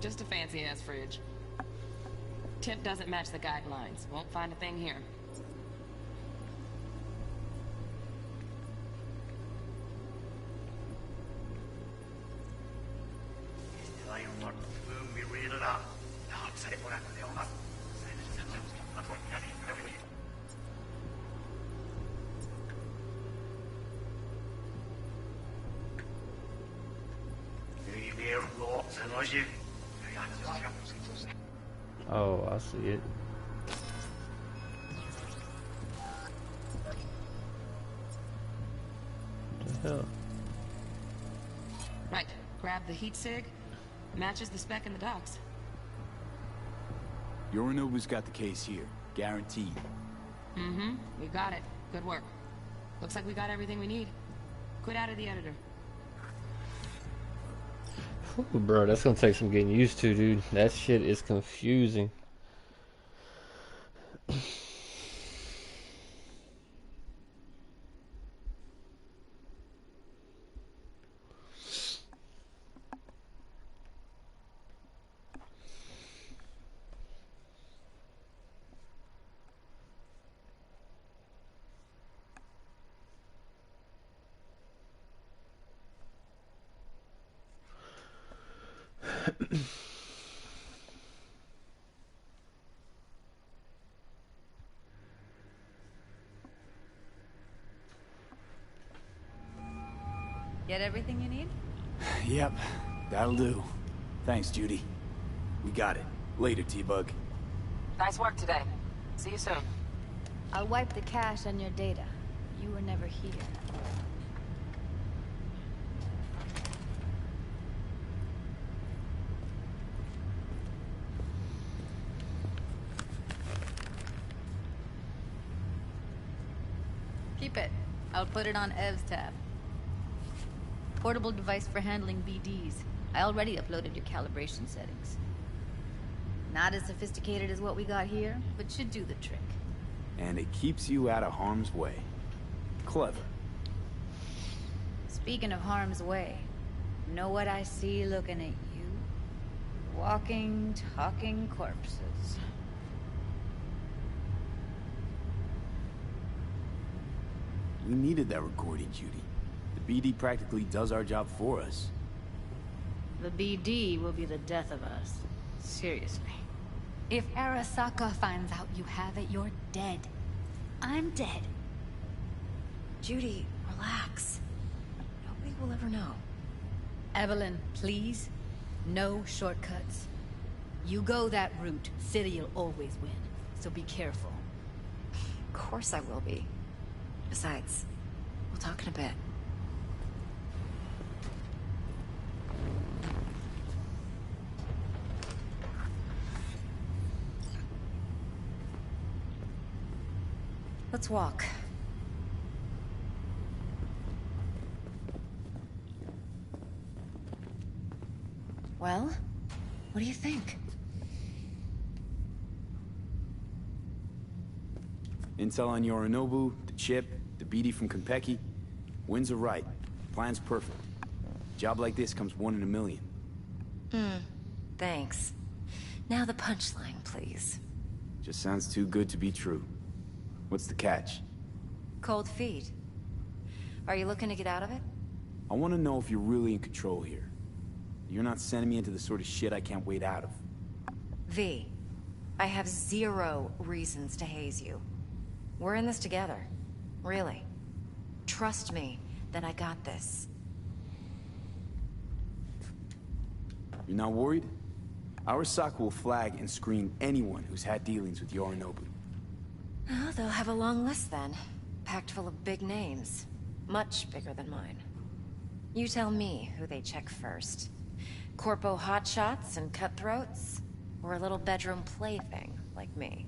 Just a fancy-ass fridge. Tip doesn't match the guidelines. Won't find a thing here. Oh, I see it. What the hell? Right. Grab the heat sig. Matches the spec in the docks. Yorinobu's got the case here. Guaranteed. Mm-hmm. We got it. Good work. Looks like we got everything we need. Quit out of the editor. Ooh, bro, that's gonna take some getting used to, dude. That shit is confusing. Get everything you need? Yep, that'll do. Thanks, Judy. We got it. Later, T-Bug. Nice work today. See you soon. I'll wipe the cache on your data. You were never here. Keep it. I'll put it on Ev's tab. Portable device for handling BDs. I already uploaded your calibration settings. Not as sophisticated as what we got here, but should do the trick. And it keeps you out of harm's way. Clever. Speaking of harm's way, know what I see looking at you? Walking, talking corpses. We needed that recording, Judy. The BD practically does our job for us. The BD will be the death of us. Seriously. If Arasaka finds out you have it, you're dead. I'm dead. Judy, relax. Nobody will ever know. Evelyn, please. No shortcuts. You go that route, City'll always win. So be careful. Of course I will be. Besides, we'll talk in a bit. Let's walk. Well, what do you think? Intel on Yorinobu, the chip, the BD from Konpeki. Winds are right. Plan's perfect. Job like this comes 1 in a million. Thanks. Now the punchline, please. Just sounds too good to be true. What's the catch? Cold feet. Are you looking to get out of it? I want to know if you're really in control here. You're not sending me into the sort of shit I can't wait out of. V, I have 0 reasons to haze you. We're in this together. Really. Trust me that I got this. You're not worried? Arasaka will flag and screen anyone who's had dealings with Yorinobu. Oh, they'll have a long list then. Packed full of big names. Much bigger than mine. You tell me who they check first. Corpo hotshots and cutthroats? Or a little bedroom plaything like me?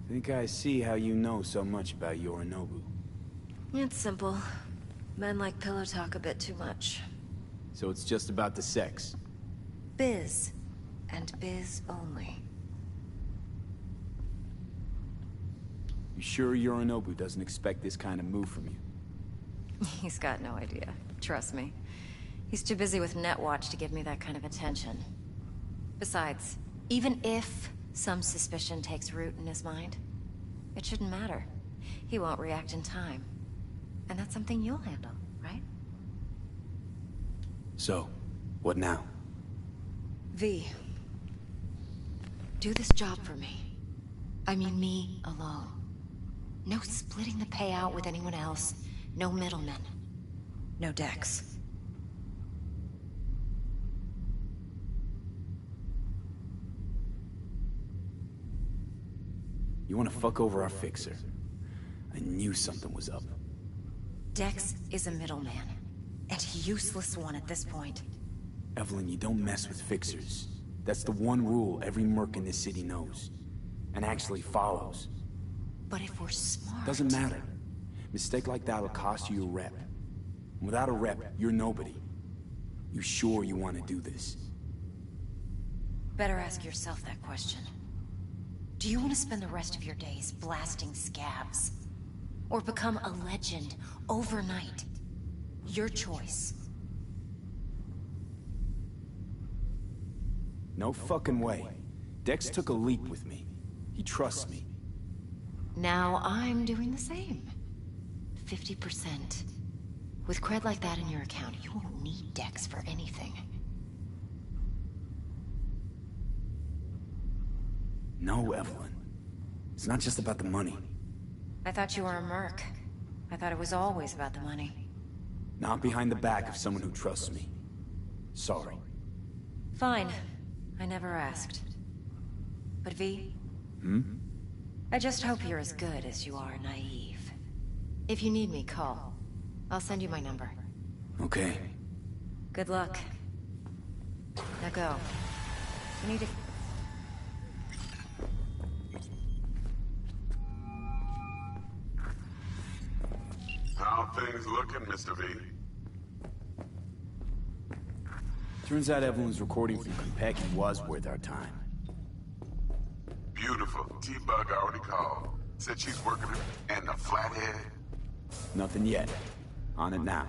Think I see how you know so much about Yorinobu. It's simple. Men like pillow talk a bit too much. So it's just about the sex? Biz. And biz only. You sure Yorinobu doesn't expect this kind of move from you? He's got no idea. Trust me. He's too busy with Netwatch to give me that kind of attention. Besides, even if some suspicion takes root in his mind, it shouldn't matter. He won't react in time. And that's something you'll handle, right? So, what now? V. Do this job for me. I mean me alone. No splitting the payout with anyone else. No middlemen. No Dex. You want to fuck over our fixer? I knew something was up. Dex is a middleman. And a useless one at this point. Evelyn, you don't mess with fixers. That's the one rule every merc in this city knows. And actually follows. But if we're smart... Doesn't matter. Mistake like that'll cost you your rep. Without a rep, you're nobody. You sure you want to do this? Better ask yourself that question. Do you want to spend the rest of your days blasting scabs? Or become a legend overnight? Your choice. No fucking way. Dex took a leap with me. He trusts me. Now I'm doing the same. 50%. With cred like that in your account, you won't need Dex for anything. No, Evelyn. It's not just about the money. I thought you were a merc. I thought it was always about the money. Not behind the back of someone who trusts me. Sorry. Fine. I never asked. But V? Hmm? I just hope you're as good as you are naive. If you need me, call. I'll send you my number. Okay. Good luck. Now go. I need to... How things looking, Mr. V? Turns out Evelyn's recording from Kentucky was worth our time. Beautiful. T-Bug already called. Said she's working it. And the flathead? Nothing yet. On it now.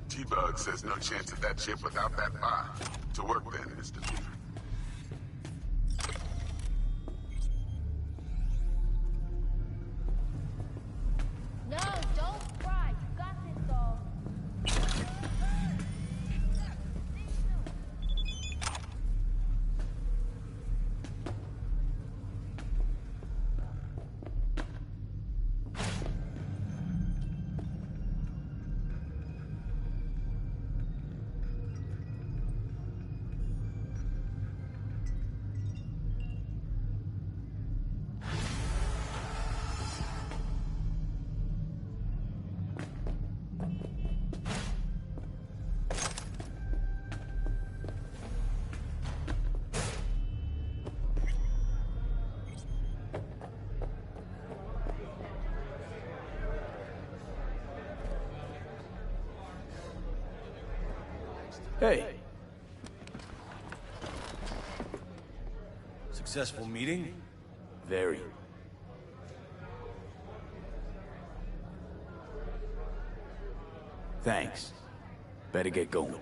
T-Bug says no chance of that chip without that bot. To work then, Mr. V. No, don't cry. You got this, dog. Hey. Successful meeting? Very. Thanks. Better get going.